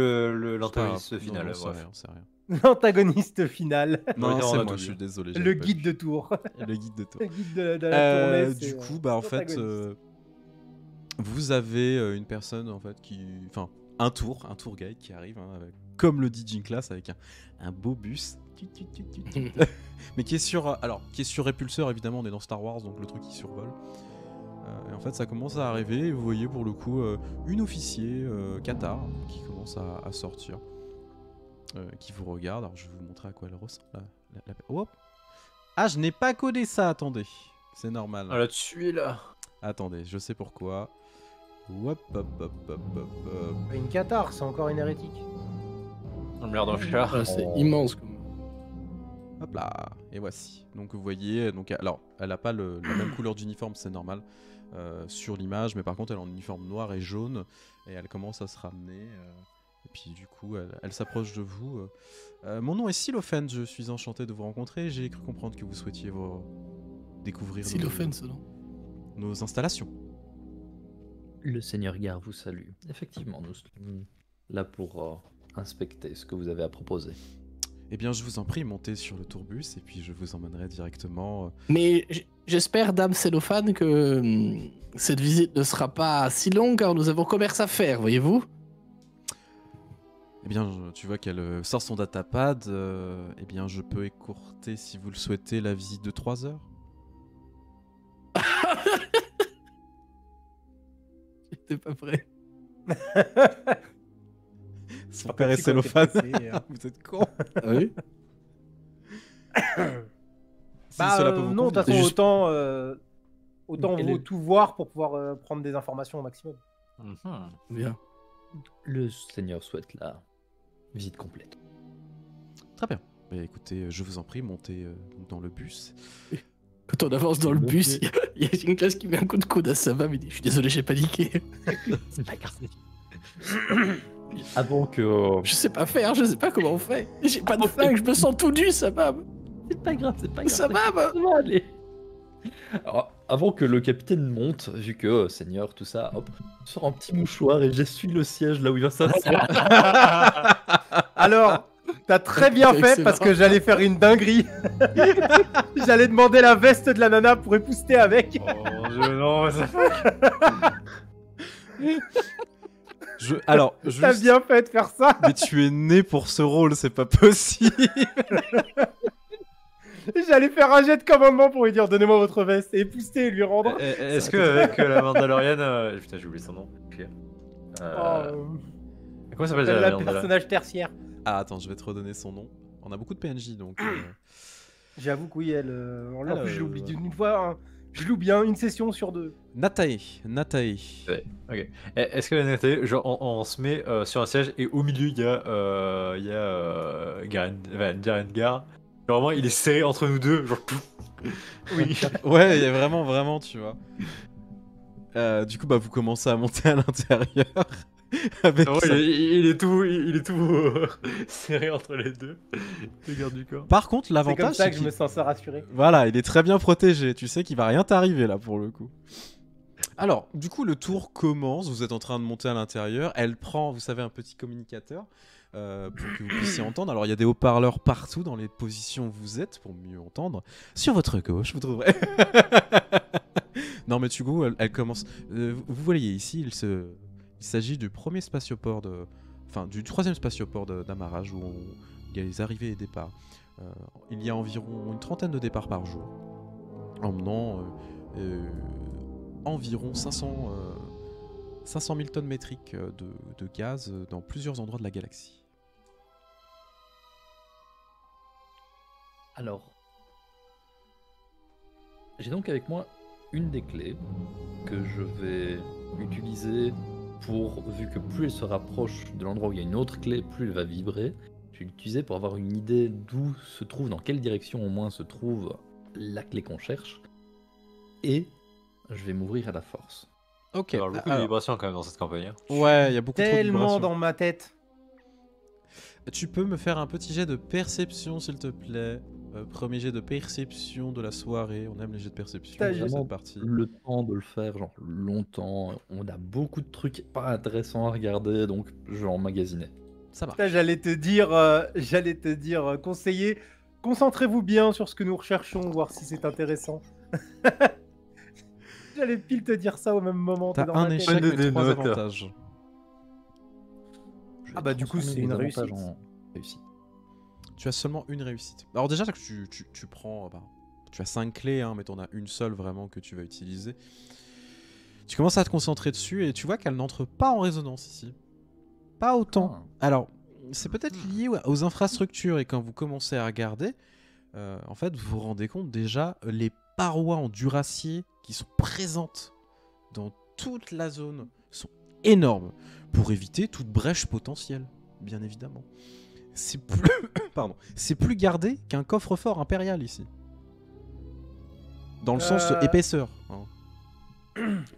l'antagoniste Non, final. non, c'est bref. rien, c'est rien. L'antagoniste final. Non, on c'est a moi, tout je suis dit. désolé. Le j'avais pas guide vu. de tour. Le guide de tour. Le guide de la tournée. Du c'est, coup, bah en fait, l'antagoniste. vous avez une personne en fait qui, enfin, un tour guide qui arrive, hein, comme le dit Jinklas, avec un beau bus, mais qui est sur, qui est sur répulseur évidemment. On est dans Star Wars, donc le truc qui survole. Et en fait, ça commence à arriver. Et vous voyez pour le coup une officier Qatar qui commence à sortir, qui vous regarde. Alors, je vais vous montrer à quoi elle ressemble. Hop. Ah, je n'ai pas codé ça. Attendez, c'est normal. Ah, là-dessus, là. Attendez, je sais pourquoi. Hop, hop, hop, hop, hop, hop. Une Qatar, c'est encore une hérétique. Oh merde, en char. Voilà, c'est immense. Comme... Hop là. Et voici. Donc vous voyez, donc alors, elle n'a pas la même couleur d'uniforme, c'est normal, sur l'image, mais par contre elle est en uniforme noir et jaune, et elle commence à se ramener. Et puis du coup, elle s'approche de vous. Mon nom est Silophène, je suis enchanté de vous rencontrer. J'ai cru comprendre que vous souhaitiez découvrir Silophène, ça, non? nos installations. Le seigneur Gare vous salue. Effectivement, nous sommes là pour inspecter ce que vous avez à proposer. Eh bien, je vous en prie, montez sur le tourbus et puis je vous emmènerai directement. Mais j'espère, dame cellophane, que cette visite ne sera pas si longue, car nous avons commerce à faire, voyez-vous? Eh bien, tu vois qu'elle sort son datapad. Eh bien, je peux écourter, si vous le souhaitez, la visite de 3 heures. J'étais pas prêt. Son Pas père est petit comme t'es cellophane. pressé, hein. Vous êtes con. Ah oui? Si Bah, cela peut vous non, de toute convenir. façon, Juste- autant Quel vaut est- tout voir pour pouvoir prendre des informations au maximum. Mhm. Bien. Le seigneur souhaite la visite complète. Très bien. Bah, écoutez, je vous en prie, montez dans le bus. Quand on avance dans le Bon, bus, mais- il y a une classe qui met un coup de coude à sa femme et dit « Je suis désolé, j'ai paniqué. Avant que... Je sais pas faire, je sais pas comment on fait. J'ai pas de flingue, je me sens tout nu, sa femme. C'est pas grave, c'est pas grave. Ça va, bah. ça va aller. Alors, avant que le capitaine monte, vu que seigneur, tout ça, hop, je sors un petit mouchoir et j'essuie le siège là où il va s'asseoir. Alors, t'as très bien fait Excellent. parce que j'allais faire une dinguerie. J'allais demander la veste de la nana pour épouster avec. Oh, non, ça... Alors, T'as juste... bien fait de faire ça. Mais tu es né pour ce rôle, c'est pas possible. J'allais faire un jet de commandement pour lui dire donnez-moi votre veste et épouster et lui rendre. Est-ce qu'avec la Mandalorienne... Putain, j'ai oublié son nom. Pire. Comment s'appelle Le la Mandalorienne? personnage tertiaire. Ah, attends, je vais te redonner son nom. On a beaucoup de PNJ, donc... J'avoue que oui, elle. En plus, je l'oublie ouais. d'une fois. Hein. Je l'oublie bien une session sur 2. Natae. Ok. Est-ce que la nette, genre, on se met sur un siège et au milieu il y a Garen Gar. Genre vraiment il est serré entre nous deux, genre pouf. Oui. Ouais, il y a vraiment, tu vois. Du coup, bah, vous commencez à monter à l'intérieur. avec Ah ouais, ça. il est tout serré entre les deux. Le garde du corps. Par contre, C'est comme l'avantage, ça c'est que je qu'il me sens rassuré. voilà, il est très bien protégé. Tu sais qu'il va rien t'arriver là pour le coup. Alors, du coup, le tour commence. Vous êtes en train de monter à l'intérieur. Elle prend, vous savez, un petit communicateur pour que vous puissiez entendre. Alors, il y a des haut-parleurs partout dans les positions où vous êtes pour mieux entendre. Sur votre gauche, vous trouverez. Non, mais du coup, elle commence. Vous voyez ici, il s'agit du premier spatioport enfin, du troisième spatioport d'amarrage où il y a les arrivées et départs. Il y a environ une trentaine de départs par jour, emmenant environ 500 000 tonnes métriques de gaz dans plusieurs endroits de la galaxie. Alors, j'ai donc avec moi une des clés que je vais utiliser pour, vu que plus elle se rapproche de l'endroit où il y a une autre clé, plus elle va vibrer. Je vais l'utiliser pour avoir une idée d'où se trouve, dans quelle direction au moins se trouve la clé qu'on cherche. Et je vais m'ouvrir à la force. Ok. Il y a beaucoup de alors, vibrations quand même dans cette campagne. Hein. ouais, il y a beaucoup trop de Tellement vibrations. dans ma tête. Tu peux me faire un petit jet de perception, s'il te plaît. Premier jet de perception de la soirée. On aime les jets de perception Putain, dans j'ai cette vraiment partie. le temps de le faire, genre longtemps. On a beaucoup de trucs pas intéressants à regarder, donc je vais emmagasiner. Ça marche. Putain, j'allais te dire, conseiller, concentrez-vous bien sur ce que nous recherchons, voir si c'est intéressant. J'allais pile te dire ça au même moment. t'es T'as dans un ma tête. échec Prenez et des 3 notes. avantages. Je vais Ah bah, du coup, transformer c'est mes une avantages réussite. en réussite. Tu as seulement une réussite. Alors déjà, que tu prends... tu as 5 clés, hein, mais t'en as une seule vraiment que tu vas utiliser. Tu commences à te concentrer dessus et tu vois qu'elle n'entre pas en résonance ici. Pas autant. Ah. Alors, c'est peut-être lié aux infrastructures et quand vous commencez à regarder, en fait, vous vous rendez compte déjà, les parois en duracier qui sont présentes dans toute la zone sont énormes pour éviter toute brèche potentielle, bien évidemment. C'est plus, pardon, c'est plus gardé qu'un coffre-fort impérial ici. Dans le sens épaisseur, hein.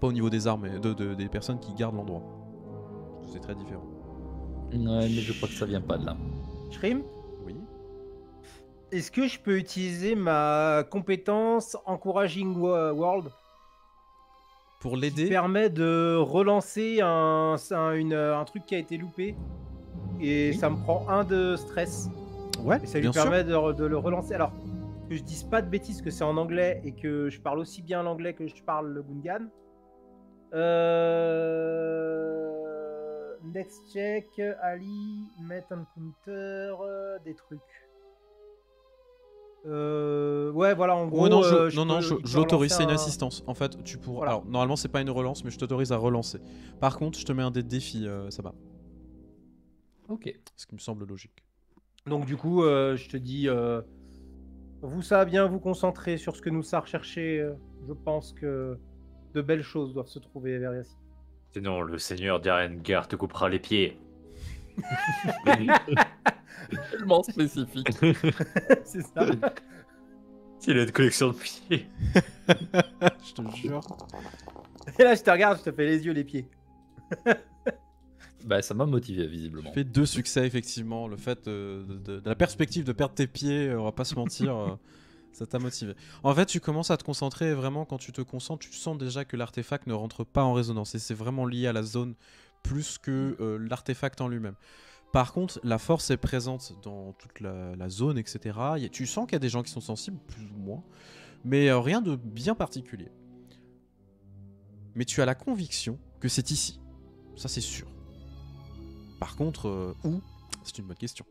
Pas au niveau des armes et des personnes qui gardent l'endroit. C'est très différent. Ouais, mais je crois que ça vient pas de là. Shrim, Oui. est-ce que je peux utiliser ma compétence Encouraging World Pour qui l'aider, permet de relancer un truc qui a été loupé et Oui. ça me prend 1 de stress ouais, et ça lui bien sûr. permet de le relancer. Alors que je dise pas de bêtises, que c'est en anglais et que je parle aussi bien l'anglais que je parle le Gungan. Next check, Ali, met encounter, des trucs. Ouais, voilà, en gros. Ouais, non, il je peut l'autorise, relancer c'est une un- assistance. En fait, tu pourras. Voilà. Alors, normalement, c'est pas une relance, mais je t'autorise à relancer. Par contre, je te mets un dé de défi, ça va. Ok. Ce qui me semble logique. Donc, du coup, je te dis. Vous savez bien vous concentrer sur ce que nous ça rechercher. Je pense que de belles choses doivent se trouver vers ici. Sinon, le seigneur d'Arengar te coupera les pieds. Tellement spécifique. C'est ça. S'il a une collection de pieds. Je te jure. Et là, je te regarde, je te fais les yeux, les pieds. Bah, ça m'a motivé visiblement. Tu fais 2 succès, effectivement. Le fait de la perspective de perdre tes pieds, on va pas se mentir, ça t'a motivé. En fait, tu commences à te concentrer et vraiment, quand tu te concentres, tu sens déjà que l'artefact ne rentre pas en résonance. Et c'est vraiment lié à la zone plus que l'artefact en lui-même. Par contre, la force est présente dans toute la zone, etc. Tu sens qu'il y a des gens qui sont sensibles, plus ou moins. Mais rien de bien particulier. Mais tu as la conviction que c'est ici. Ça, c'est sûr. Par contre, où? C'est une bonne question.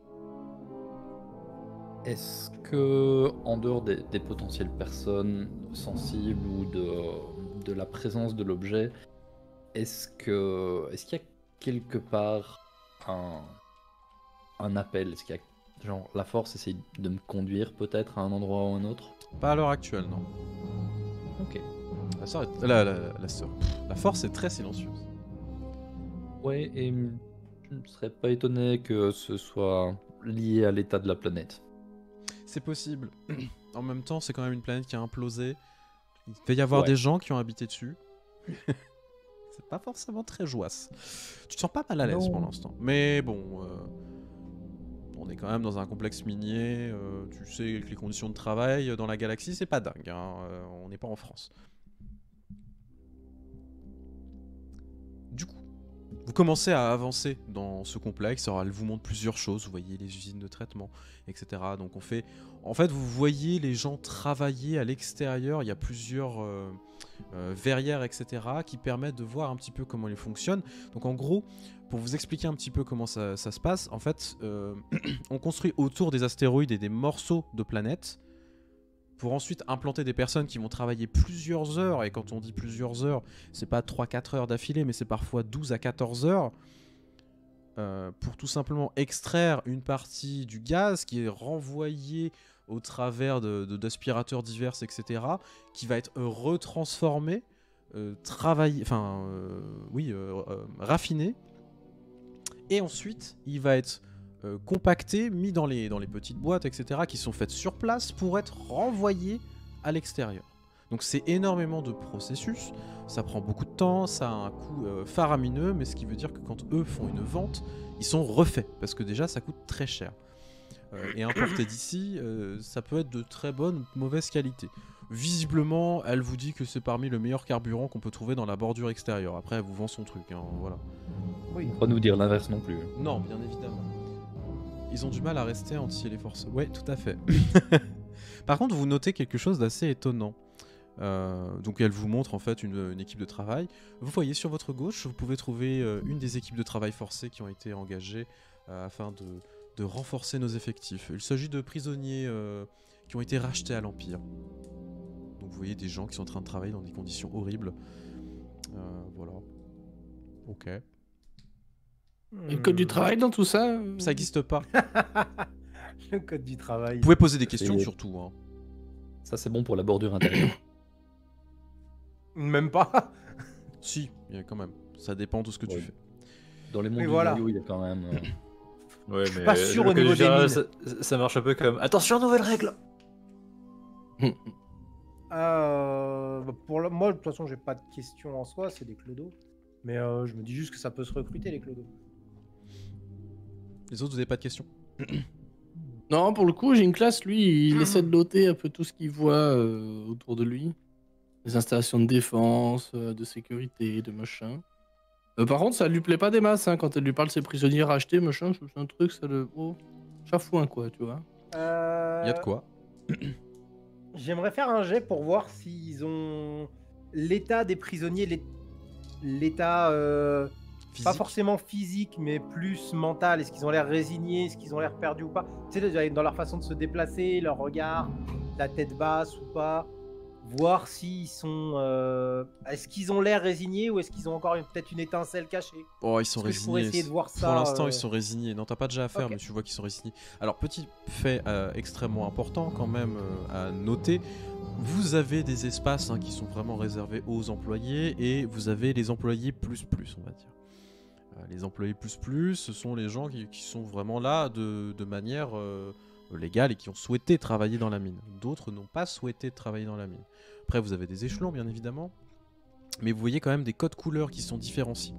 Est-ce que, en dehors des potentielles personnes sensibles ou de la présence de l'objet, est-ce qu'il y a quelque part un appel? Est-ce qu'il y a, genre, la force essaie de me conduire peut-être à un endroit ou un autre? Pas à l'heure actuelle, non. Ok. La force est très silencieuse. Ouais, et je ne serais pas étonné que ce soit lié à l'état de la planète. C'est possible. En même temps, c'est quand même une planète qui a implosé. Il va y avoir Ouais. des gens qui ont habité dessus. C'est pas forcément très joyeux. Tu te sens pas mal à l'aise Non. pour l'instant. Mais bon, on est quand même dans un complexe minier. Tu sais que les conditions de travail dans la galaxie, c'est pas dingue. Hein, on n'est pas en France. Du coup, vous commencez à avancer dans ce complexe. Alors, elle vous montre plusieurs choses. Vous voyez les usines de traitement, etc. Donc, en fait, vous voyez les gens travailler à l'extérieur. Il y a plusieurs verrières, etc., qui permettent de voir un petit peu comment ils fonctionnent. Donc, en gros, pour vous expliquer un petit peu comment ça se passe, en fait, on construit autour des astéroïdes et des morceaux de planètes pour ensuite implanter des personnes qui vont travailler plusieurs heures, et quand on dit plusieurs heures, c'est pas 3-4 heures d'affilée, mais c'est parfois 12 à 14 heures, pour tout simplement extraire une partie du gaz qui est renvoyé au travers d'aspirateurs divers, etc., qui va être retransformé, raffiné, et ensuite il va être compacté, mis dans les petites boîtes, etc., qui sont faites sur place pour être renvoyées à l'extérieur. Donc c'est énormément de processus, ça prend beaucoup de temps, ça a un coût faramineux, mais ce qui veut dire que quand eux font une vente, ils sont refaits, parce que déjà ça coûte très cher. Et importé d'ici, ça peut être de très bonne ou de mauvaise qualité. Visiblement, elle vous dit que c'est parmi le meilleur carburant qu'on peut trouver dans la bordure extérieure. Après, elle vous vend son truc, hein, voilà. Oui. Faut pas nous dire l'inverse non plus. Non, bien évidemment. Ils ont du mal à rester anti les forces. Ouais, tout à fait. Par contre, vous notez quelque chose d'assez étonnant. Donc elle vous montre en fait une équipe de travail. Vous voyez sur votre gauche, vous pouvez trouver une des équipes de travail forcées qui ont été engagées afin de renforcer nos effectifs. Il s'agit de prisonniers qui ont été rachetés à l'Empire. Donc vous voyez des gens qui sont en train de travailler dans des conditions horribles. Voilà. Ok. Et le code du travail dans tout ça Ça n'existe pas. Le code du travail. Vous pouvez poser des questions C'est- surtout. Hein. Ça, c'est bon pour la bordure intérieure. Même pas. Si, il y a quand même. Ça dépend de ce que tu Ouais. fais. Dans les mondes Mais du voilà. noyau, il y a quand même. Ouais, mais pas sûr le au code niveau des général, mines. ça marche un peu comme attention, nouvelle règle. Moi, de toute façon, j'ai pas de questions en soi, c'est des clodos. Mais je me dis juste que ça peut se recruter, les clodos. Les autres, vous n'avez pas de questions? Non, pour le coup, j'ai une classe, lui, il essaie de noter un peu tout ce qu'il voit autour de lui. Les installations de défense, de sécurité, de machin. Par contre, ça lui plaît pas des masses, hein, quand elle lui parle de ses prisonniers rachetés, machin, c'est un truc, ça le... Oh, chafouin, quoi, tu vois. Il y a de quoi. J'aimerais faire un jet pour voir s'ils ont l'état des prisonniers, l'état pas Physique. forcément physique, mais plus mental. Est-ce qu'ils ont l'air résignés, est-ce qu'ils ont l'air perdus ou pas? Tu sais, dans leur façon de se déplacer, leur regard, la tête basse ou pas. Voir s'ils sont... Est-ce qu'ils ont l'air résignés ou est-ce qu'ils ont encore peut-être une étincelle cachée? Oh, ils sont Est-ce que je pourrais résignés. essayer de voir ça, Pour l'instant, ils sont résignés. Non, t'as pas déjà à faire, Ok. mais tu vois qu'ils sont résignés. Alors, petit fait extrêmement important quand même à noter. Vous avez des espaces qui sont vraiment réservés aux employés et vous avez les employés plus, on va dire. Les employés plus, ce sont les gens qui sont vraiment là de manière légale et qui ont souhaité travailler dans la mine. D'autres n'ont pas souhaité travailler dans la mine. Après, vous avez des échelons, bien évidemment. Mais vous voyez quand même des codes couleurs qui sont différenciés.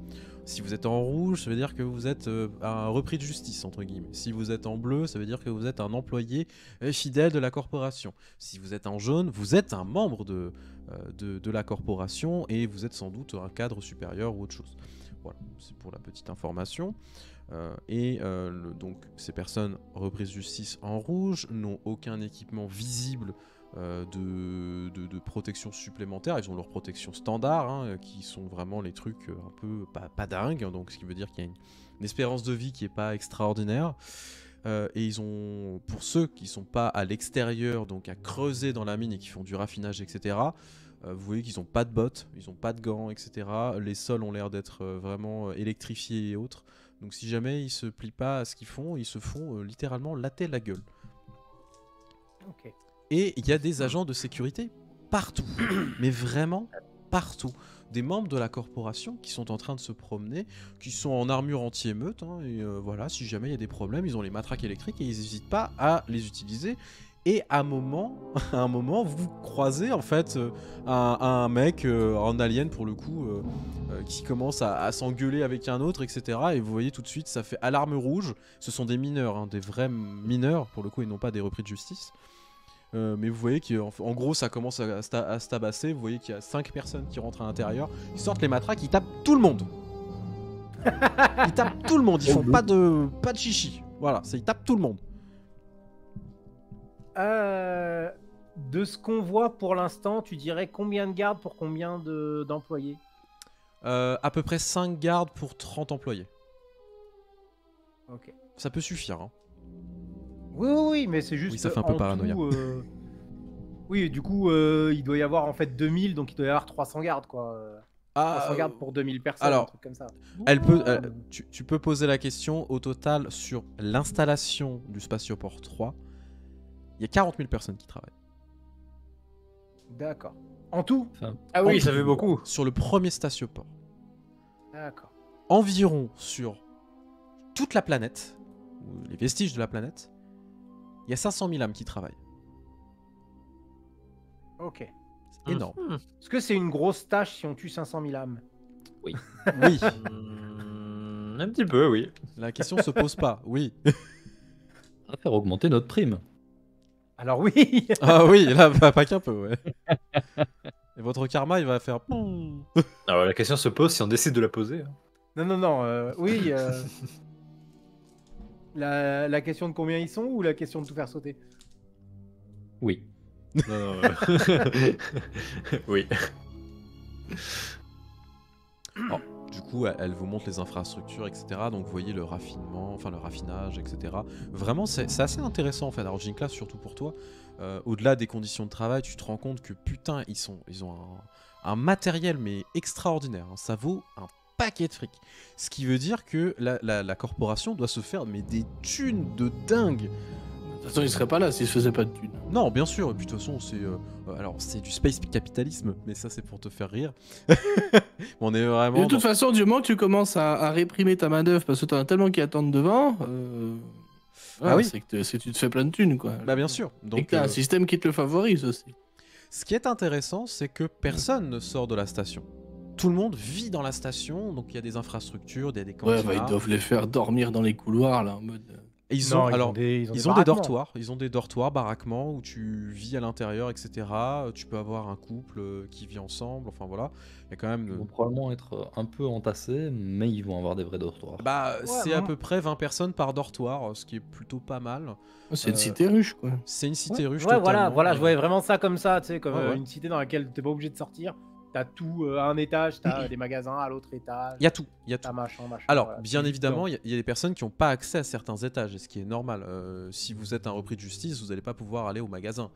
Si vous êtes en rouge, ça veut dire que vous êtes un repris de justice, entre guillemets. Si vous êtes en bleu, ça veut dire que vous êtes un employé fidèle de la corporation. Si vous êtes en jaune, vous êtes un membre de la corporation et vous êtes sans doute un cadre supérieur ou autre chose. Voilà, c'est pour la petite information. Donc ces personnes reprises de justice en rouge n'ont aucun équipement visible de protection supplémentaire. Ils ont leur protection standard, qui sont vraiment les trucs un peu pas dingues, donc ce qui veut dire qu'il y a une espérance de vie qui est pas extraordinaire. Et ils ont, pour ceux qui sont pas à l'extérieur, donc à creuser dans la mine et qui font du raffinage, etc., vous voyez qu'ils n'ont pas de bottes, ils n'ont pas de gants, etc. Les sols ont l'air d'être vraiment électrifiés et autres. Donc si jamais ils se plient pas à ce qu'ils font, ils se font littéralement latter la gueule. Ok. Et il y a des agents de sécurité partout, mais vraiment partout. Des membres de la corporation qui sont en train de se promener, qui sont en armure anti-émeute, et voilà, si jamais il y a des problèmes, ils ont les matraques électriques et ils n'hésitent pas à les utiliser. Et à un moment, vous croisez en fait un mec, en alien pour le coup, qui commence à s'engueuler avec un autre, etc. Et vous voyez tout de suite, ça fait alarme rouge. Ce sont des mineurs, hein, des vrais mineurs pour le coup, et non pas des repris de justice. Mais vous voyez qu'en gros, ça commence à se tabasser. Vous voyez qu'il y a 5 personnes qui rentrent à l'intérieur. Ils sortent les matraques, ils tapent tout le monde. Ils tapent tout le monde. Ils font pas de chichi. Voilà, ils tapent tout le monde. De ce qu'on voit pour l'instant, tu dirais combien de gardes pour combien d'employés? À peu près 5 gardes pour 30 employés. Ok. Ça peut suffire. Hein. Oui, mais c'est juste. Oui, ça fait un peu en paranoïa. tout, oui, du coup, il doit y avoir en fait 2000, donc il doit y avoir 300 gardes, quoi. 300 gardes pour 2000 personnes, alors, un truc comme ça. Tu peux poser la question. Au total, sur l'installation du Spatioport 3, il y a 40 000 personnes qui travaillent. D'accord. En tout? Ah oui, ça fait beaucoup. Sur le premier Spatioport. D'accord. Environ sur toute la planète, ou les vestiges de la planète, il y a 500 000 âmes qui travaillent. Ok. C'est énorme. Est-ce que c'est une grosse tâche si on tue 500 000 âmes? Oui. Un petit peu, oui. La question se pose pas. Oui. On va faire augmenter notre prime. Alors oui. Ah oui, là, pas qu'un peu, ouais. Et votre karma, il va faire... Alors la question se pose si on décide de la poser. Non. Oui. La question de combien ils sont ou la question de tout faire sauter? Oui. Non. Oui. Oh, du coup, elle vous montre les infrastructures, etc. Donc vous voyez le raffinement, enfin le raffinage, etc. Vraiment, c'est assez intéressant en fait. Alors Jinkla, surtout pour toi, au-delà des conditions de travail, tu te rends compte que putain, ils ont un matériel mais extraordinaire. Hein. Ça vaut un paquet de fric. Ce qui veut dire que la corporation doit se faire mais des thunes de dingue. De toute façon, il serait pas là s'il se faisait pas de thunes. Non, bien sûr, et puis de toute façon, c'est du space capitalisme, mais ça c'est pour te faire rire. On est vraiment... Et de toute façon, du moment que tu commences à réprimer ta main-d'œuvre parce que t'en as tellement qui attendent devant, Ah oui. c'est que tu te fais plein de thunes, quoi. Bah bien sûr. Et Donc, que t'as un système qui te le favorise aussi. ce qui est intéressant, c'est que personne ne sort de la station. Tout le monde vit dans la station, donc il y a des infrastructures, il y a des Ouais, cantines. ils doivent les faire dormir dans les couloirs, là, en mode... Et ils Non, ont des baraquements. dortoirs, baraquements où tu vis à l'intérieur, etc. Tu peux avoir un couple qui vit ensemble, enfin voilà. Il y a quand Ils vont même... probablement être un peu entassés, mais ils vont avoir des vrais dortoirs. Bah, c'est à non. peu près 20 personnes par dortoir, ce qui est plutôt pas mal. C'est une cité ruche, quoi. C'est une cité ruche Ouais, totalement. voilà, je voyais vraiment ça comme ça, tu sais, comme Ouais. une cité dans laquelle t'es pas obligé de sortir. T'as tout à un étage, t'as des magasins à l'autre étage. Il y a tout. T'as machin. Alors, voilà. bien C'est évidemment, il y a des personnes qui n'ont pas accès à certains étages, et ce qui est normal. Si vous êtes un repris de justice, vous n'allez pas pouvoir aller au magasin.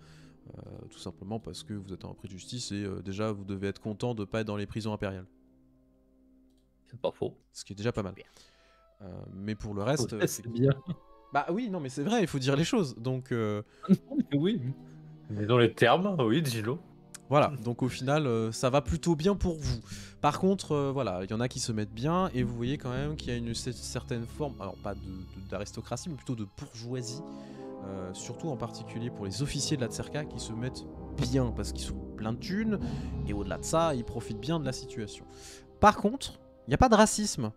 Tout simplement parce que vous êtes un repris de justice et déjà, vous devez être content de ne pas être dans les prisons impériales. C'est pas faux. Ce qui est déjà pas mal. Mais pour le reste... Ouais, c'est bien. Bah oui, non, mais c'est vrai, il faut dire les choses. Donc, Oui. Mais dans les termes, oui, dis-le. voilà, donc au final, ça va plutôt bien pour vous. Par contre, voilà, il y en a qui se mettent bien, et vous voyez quand même qu'il y a une certaine forme, alors pas d'aristocratie, mais plutôt de bourgeoisie, surtout en particulier pour les officiers de la Tserka qui se mettent bien, parce qu'ils sont pleins de thunes, et au-delà de ça, ils profitent bien de la situation. Par contre, il n'y a pas de racisme.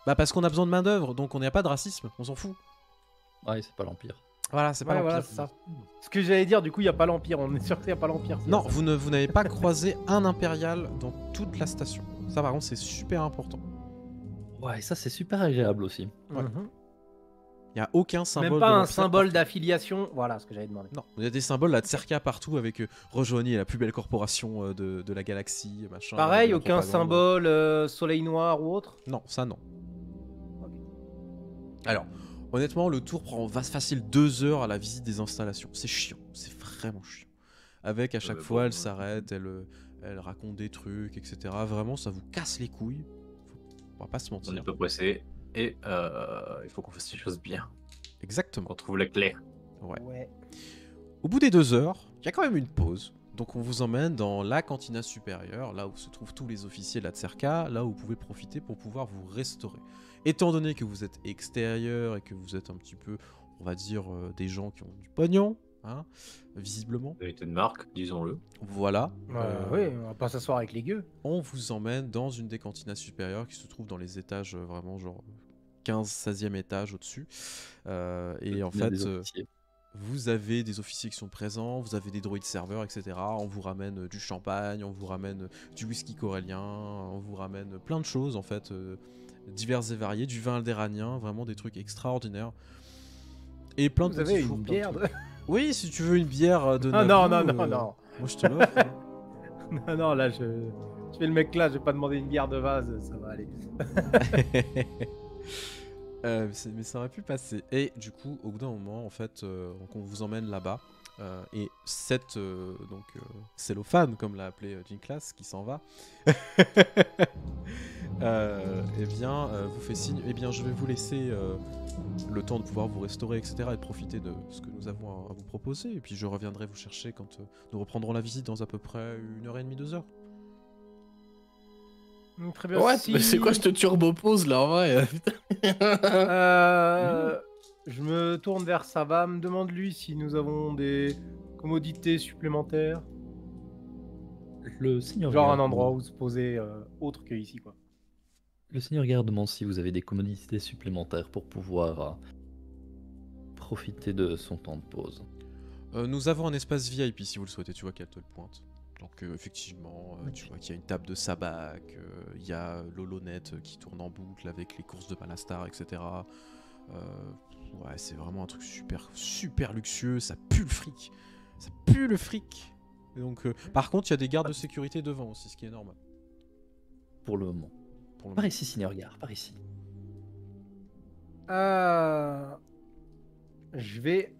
Bah parce qu'on a besoin de main d'œuvre, donc on n'y a pas de racisme, on s'en fout. Ouais, c'est pas l'Empire. Voilà, c'est pas Ouais, l'Empire. voilà, c'est ça. Ce que j'allais dire, du coup, il n'y a pas l'Empire. On est sûr qu'il n'y a pas l'Empire. Non, vous n'avez pas croisé un impérial dans toute la station. Ça, par contre, c'est super important. Ouais, et ça c'est super agréable aussi. Ouais. Mhm. Il n'y a aucun symbole. Même de pas un l'Empire symbole partout. d'affiliation. Voilà ce que j'avais demandé. Non, il y a des symboles, la Tserka partout avec rejoignez la plus belle corporation de la galaxie, machin. Pareil, de la aucun propagande. symbole soleil noir ou autre. Non, ça non. Alors, honnêtement, le tour prend facile 2 heures à la visite des installations. C'est chiant, c'est vraiment chiant. Avec à chaque fois, elle s'arrête, elle raconte des trucs, etc. Vraiment, ça vous casse les couilles. On va pas se On mentir. n'est pas pressé et il faut qu'on fasse les choses bien. Exactement. Qu'on trouve la clé. Ouais. Au bout des 2 heures, il y a quand même une pause. Donc on vous emmène dans la cantina supérieure, là où se trouvent tous les officiers de la Tserka, là où vous pouvez profiter pour pouvoir vous restaurer. Étant donné que vous êtes extérieur et que vous êtes un petit peu on va dire, des gens qui ont du pognon, hein, visiblement. Vérité de marque, disons-le. Voilà. Oui, on va pas s'asseoir avec les gueux. On vous emmène dans une des cantinas supérieures qui se trouve dans les étages vraiment genre 15-16e étage au-dessus. Et en Il y a fait, des officiers. vous avez des officiers qui sont présents, vous avez des droïdes serveurs, etc. On vous ramène du champagne, on vous ramène du whisky corellien, on vous ramène plein de choses en fait, diverses et variées, du vin aldéranien, vraiment des trucs extraordinaires. Et plein de Vous petits avez fours, une plein de bière trucs. Oui, si tu veux une bière de Ah Naboo, non. moi je te l'offre. Non, là, je fais le mec là, je vais pas demander une bière de vase, ça va aller. Mais ça aurait pu passer. Et du coup, au bout d'un moment, en fait, donc on vous emmène là-bas. Et cette cellophane, comme l'a appelé Jinklas, qui s'en va, eh bien, vous fait signe. Eh bien, je vais vous laisser le temps de pouvoir vous restaurer, etc., et de profiter de ce que nous avons à vous proposer. Et puis, je reviendrai vous chercher quand nous reprendrons la visite dans à peu près 1h30, 2h. Très bien. Ouais, mais c'est quoi cette turbo pause là en vrai? Je me tourne vers Sabam, demande-lui si nous avons des commodités supplémentaires. Le seigneur Genre un garde- endroit où se poser autre que ici, quoi. Le seigneur garde demande si vous avez des commodités supplémentaires pour pouvoir profiter de son temps de pause. Nous avons un espace VIP si vous le souhaitez, tu vois qu'elle te le pointe. Donc effectivement, tu vois qu'il y a une table de sabac, il y a l'holonette qui tourne en boucle avec les courses de Balastar, etc. Ouais, c'est vraiment un truc super luxueux, ça pue le fric. Ça pue le fric. Et donc, par contre, il y a des gardes de sécurité devant aussi, ce qui est normal. Pour le moment. Pour le Par moment. ici, seigneur garde, par ici. Je vais...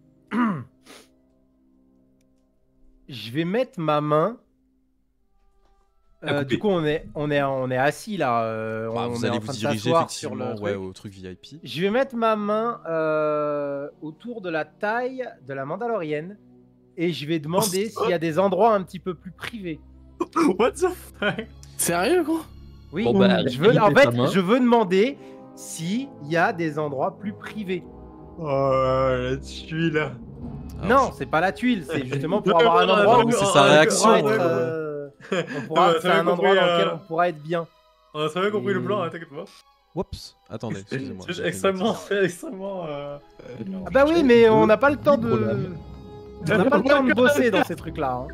Je vais mettre ma main... À couper. du coup, on est assis là. Bah, on vous est allez en vous train de diriger s'asseoir sur effectivement le ouais, truc. au truc VIP. Je vais mettre ma main autour de la taille de la Mandalorienne et je vais demander s'il y a des endroits un petit peu plus privés. What the fuck? Sérieux gros? Oui, Bon, bah, je veux, en limite ta fait, main. je veux demander s'il y a des endroits plus privés. Oh, la tuile. Alors, Non, c'est pas la tuile, c'est justement pour avoir un endroit où c'est on sa pourra réaction, être, c'est un endroit dans lequel on pourra être bien. On a très bien compris le plan, hein, t'inquiète pas. Oups, attendez, excusez-moi. C'est j'ai fait une extrêmement, bêtise. c'est extrêmement. Ah bah oui, mais on n'a pas le temps de... problème. On n'a pas le temps de bosser dans ces trucs-là. Hein.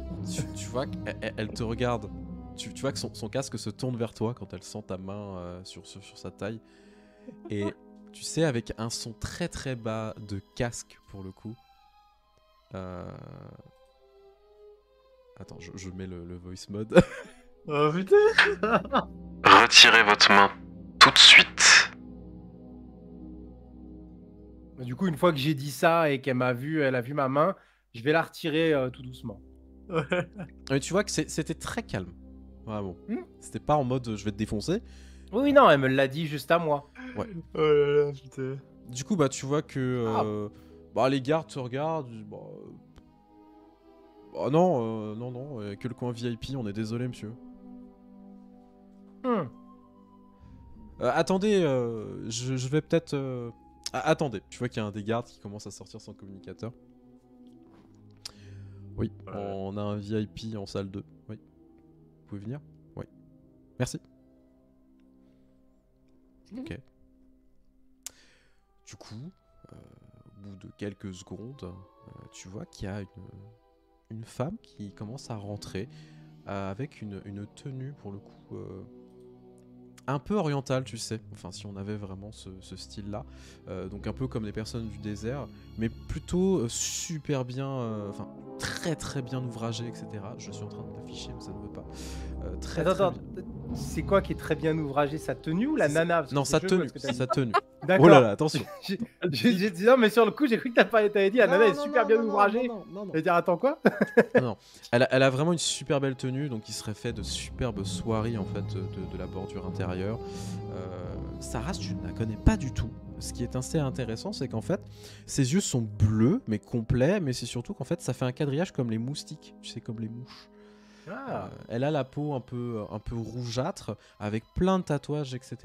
Tu vois qu'elle te regarde. Tu vois que son casque se tourne vers toi quand elle sent ta main sur sa taille. Et tu sais, avec un son très très bas de casque pour le coup. Attends, je mets le voice mode. Oh putain. Retirez votre main tout de suite. Du coup, une fois que j'ai dit ça et qu'elle elle a vu ma main, je vais la retirer tout doucement. Mais tu vois que c'était très calme. Vraiment. C'était pas en mode je vais te défoncer. Oui, non, elle me l'a dit juste à moi. Oh là là, putain. Du coup, bah tu vois que les gardes te regardent. Non, que le coin VIP, on est désolé, monsieur. Attendez, je vais peut-être. Attendez, tu vois qu'il y a un des gardes qui commence à sortir son communicateur. Oui, on a un VIP en salle 2. Oui. Vous pouvez venir? Oui. Merci. Ok. Du coup, au bout de quelques secondes, tu vois qu'il y a une femme qui commence à rentrer avec une tenue pour le coup un peu orientale, tu sais. Enfin, si on avait vraiment ce style-là. Donc un peu comme les personnes du désert, mais plutôt super bien, enfin très très bien ouvragé, etc. Je suis en train de l'afficher, mais ça ne veut pas. Attends, c'est quoi qui est très bien ouvragé, sa tenue ou la nana? Parce que Non, c'est sa chaud, tenue, parce que t'as dit- sa tenue. D'accord. Oh là là, attention. J'ai dit non, mais sur le coup, j'ai cru que t'avais dit la nana est super bien ouvragée. Non. Je vais dire, attends quoi? Elle a vraiment une super belle tenue, donc il serait fait de superbes soieries en fait de la bordure intérieure. Sarah, tu ne la connais pas du tout. Ce qui est assez intéressant, c'est qu'en fait, ses yeux sont bleus, mais complets, mais c'est surtout qu'en fait, ça fait un quadrillage comme les moustiques, tu sais, comme les mouches. Ah. Elle a la peau un peu rougeâtre, avec plein de tatouages, etc.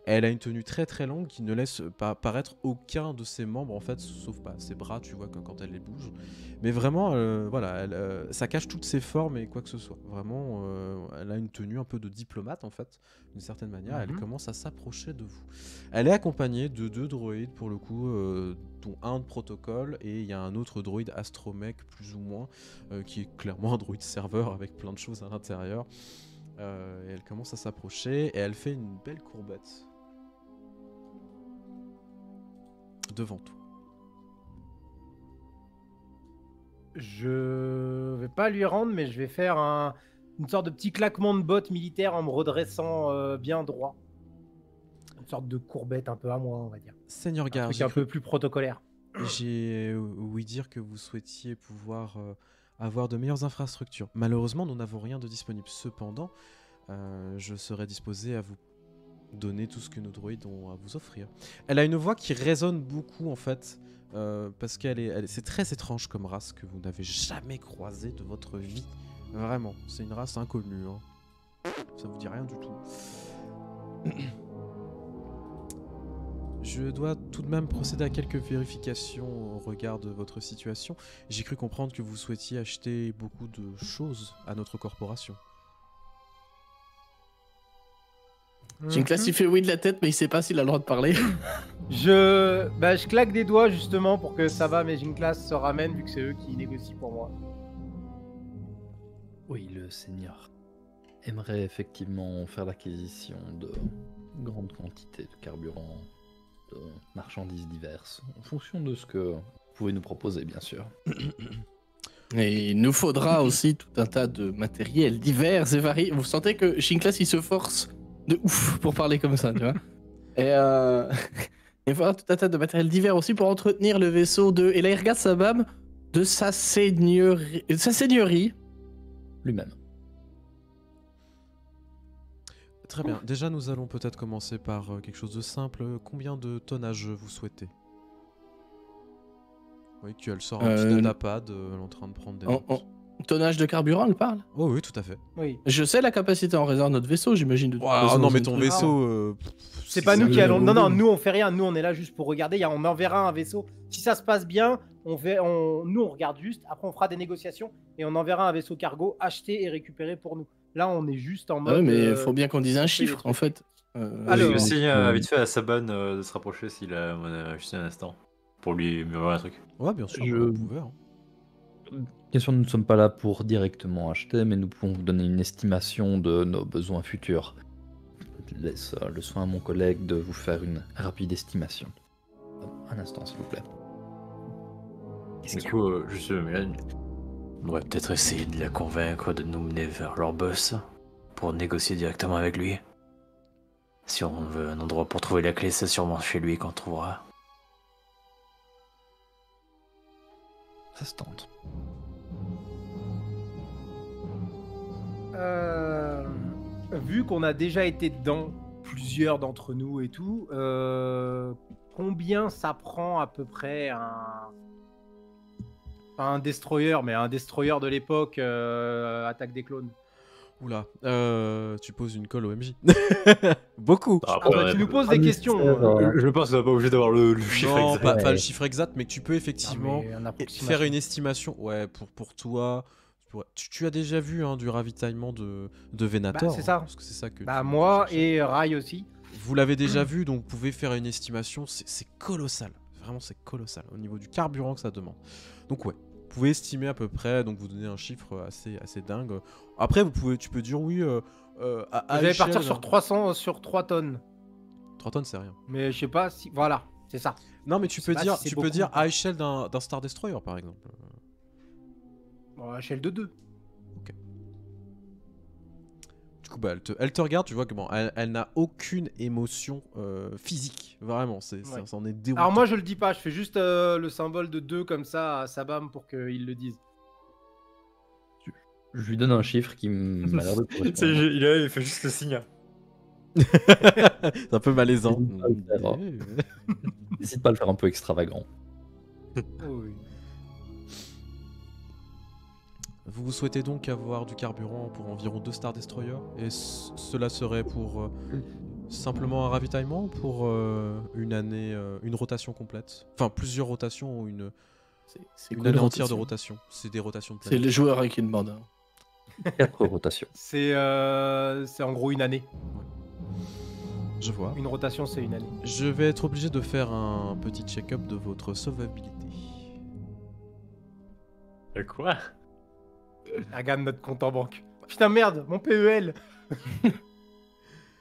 Et elle a une tenue très très longue qui ne laisse pas paraître aucun de ses membres, en fait, sauf ses bras, tu vois, quand elle les bouge. Mais vraiment, voilà, ça cache toutes ses formes et quoi que ce soit. Vraiment, elle a une tenue un peu de diplomate, en fait, d'une certaine manière. Elle commence à s'approcher de vous. Elle est accompagnée de 2 droïdes, pour le coup, dont un de protocole, et il y a un autre droïde astromech, plus ou moins, qui est clairement un droïde serveur avec plein de choses à l'intérieur. Et elle commence à s'approcher et elle fait une belle courbette devant toi. Je vais pas lui rendre, mais je vais faire une sorte de petit claquement de bottes militaire en me redressant bien droit. Une sorte de courbette un peu à moi, on va dire. Seigneur Un Gare, truc un peu plus protocolaire. j'ai ouï dire que vous souhaitiez pouvoir avoir de meilleures infrastructures. Malheureusement, nous n'avons rien de disponible. Cependant, je serai disposé à vous donner tout ce que nos droïdes ont à vous offrir. Elle a une voix qui résonne beaucoup, en fait, parce c'est très étrange comme race que vous n'avez jamais croisée de votre vie. Vraiment, c'est une race inconnue. Hein. Ça vous dit rien du tout. Je dois tout de même procéder à quelques vérifications au regard de votre situation. J'ai cru comprendre que vous souhaitiez acheter beaucoup de choses à notre corporation. Ginglas, il fait oui de la tête, mais il sait pas s'il a le droit de parler. Je claque des doigts justement pour que Sabam et Ginglas se ramènent, vu que c'est eux qui négocient pour moi. Oui, le Seigneur aimerait effectivement faire l'acquisition de grandes quantités de carburant, de marchandises diverses, en fonction de ce que vous pouvez nous proposer, bien sûr. Et il nous faudra aussi tout un tas de matériel divers et variés. Vous sentez que Ginglas, il se force de ouf pour parler comme ça, tu vois. Et il faudra tout un tas de matériel divers aussi pour entretenir le vaisseau de... Et là, il regarde Sabam de sa seigneurie. Lui-même. Très bien. Déjà, nous allons peut-être commencer par quelque chose de simple. Combien de tonnage vous souhaitez? Oui, elle sort un petit datapad, elle est en train de prendre des notes. Tonnage de carburant, elle parle? Oh oui, tout à fait. Oui. Je sais la capacité en réserve de notre vaisseau, j'imagine. Non, mais ton vaisseau... C'est pas nous qui allons... Non, nous on fait rien. Nous on est là juste pour regarder. On enverra un vaisseau. Si ça se passe bien, nous on regarde juste. Après on fera des négociations et on enverra un vaisseau cargo acheté et récupéré pour nous. Là on est juste en mode... Ouais, mais faut bien qu'on dise un chiffre en fait. Alors, aussi vite fait à Saban de se rapprocher s'il a juste un instant. Pour lui murmurer un truc. Ouais, bien sûr, vous pouvez. Hein. Bien sûr, nous ne sommes pas là pour directement acheter, mais nous pouvons vous donner une estimation de nos besoins futurs. Je laisse le soin à mon collègue de vous faire une rapide estimation. Un instant, s'il vous plaît. Du coup, on devrait peut-être essayer de la convaincre de nous mener vers leur boss pour négocier directement avec lui. Si on veut un endroit pour trouver la clé, c'est sûrement chez lui qu'on trouvera. Ça se tente. Vu qu'on a déjà été dedans, plusieurs d'entre nous et tout, combien ça prend à peu près pas un destroyer, mais un destroyer de l'époque attaque des clones? Oula, tu poses une colle au MJ. Beaucoup. Tu nous poses des questions. Je pense qu'on n'est pas obligé d'avoir le chiffre Non, exact. pas le chiffre exact, mais que tu peux effectivement faire une estimation. Ouais, pour toi. Tu as déjà vu du ravitaillement de Venator. C'est ça. Parce que c'est ça que moi et Rai aussi. Vous l'avez déjà vu, donc vous pouvez faire une estimation. C'est colossal. Vraiment, c'est colossal au niveau du carburant que ça demande. Donc ouais. Vous pouvez estimer à peu près, donc vous donnez un chiffre assez dingue. Après, tu peux dire oui. Vous allez partir sur 300, sur 3 tonnes. 3 tonnes, c'est rien. Mais je sais pas si. Voilà, c'est ça. Non, mais tu peux dire, si à échelle d'un Star Destroyer, par exemple. Bon, à échelle de 2. Ok. Du coup, elle te regarde, tu vois que elle n'a aucune émotion physique. Vraiment, ça en est déroutant. Alors moi, je le dis pas, je fais juste le symbole de 2 comme ça à Sabam pour qu'il le dise. Je lui donne un chiffre qui m'a l'air de correspondre. Il fait juste le signe. C'est un peu malaisant. N'hésite pas à le faire un peu extravagant. Oui. Vous souhaitez donc avoir du carburant pour environ 2 Star Destroyer et cela serait pour simplement un ravitaillement ou pour une année, une rotation complète? Enfin, plusieurs rotations ou une année entière de rotation. C'est des rotations de C'est planète. les joueurs avec une bande. 4 rotations. C'est en gros une année. Je vois. Une rotation, c'est une année. Je vais être obligé de faire un petit check-up de votre solvabilité. Quoi? Regarde notre compte en banque. Putain, merde, mon PEL.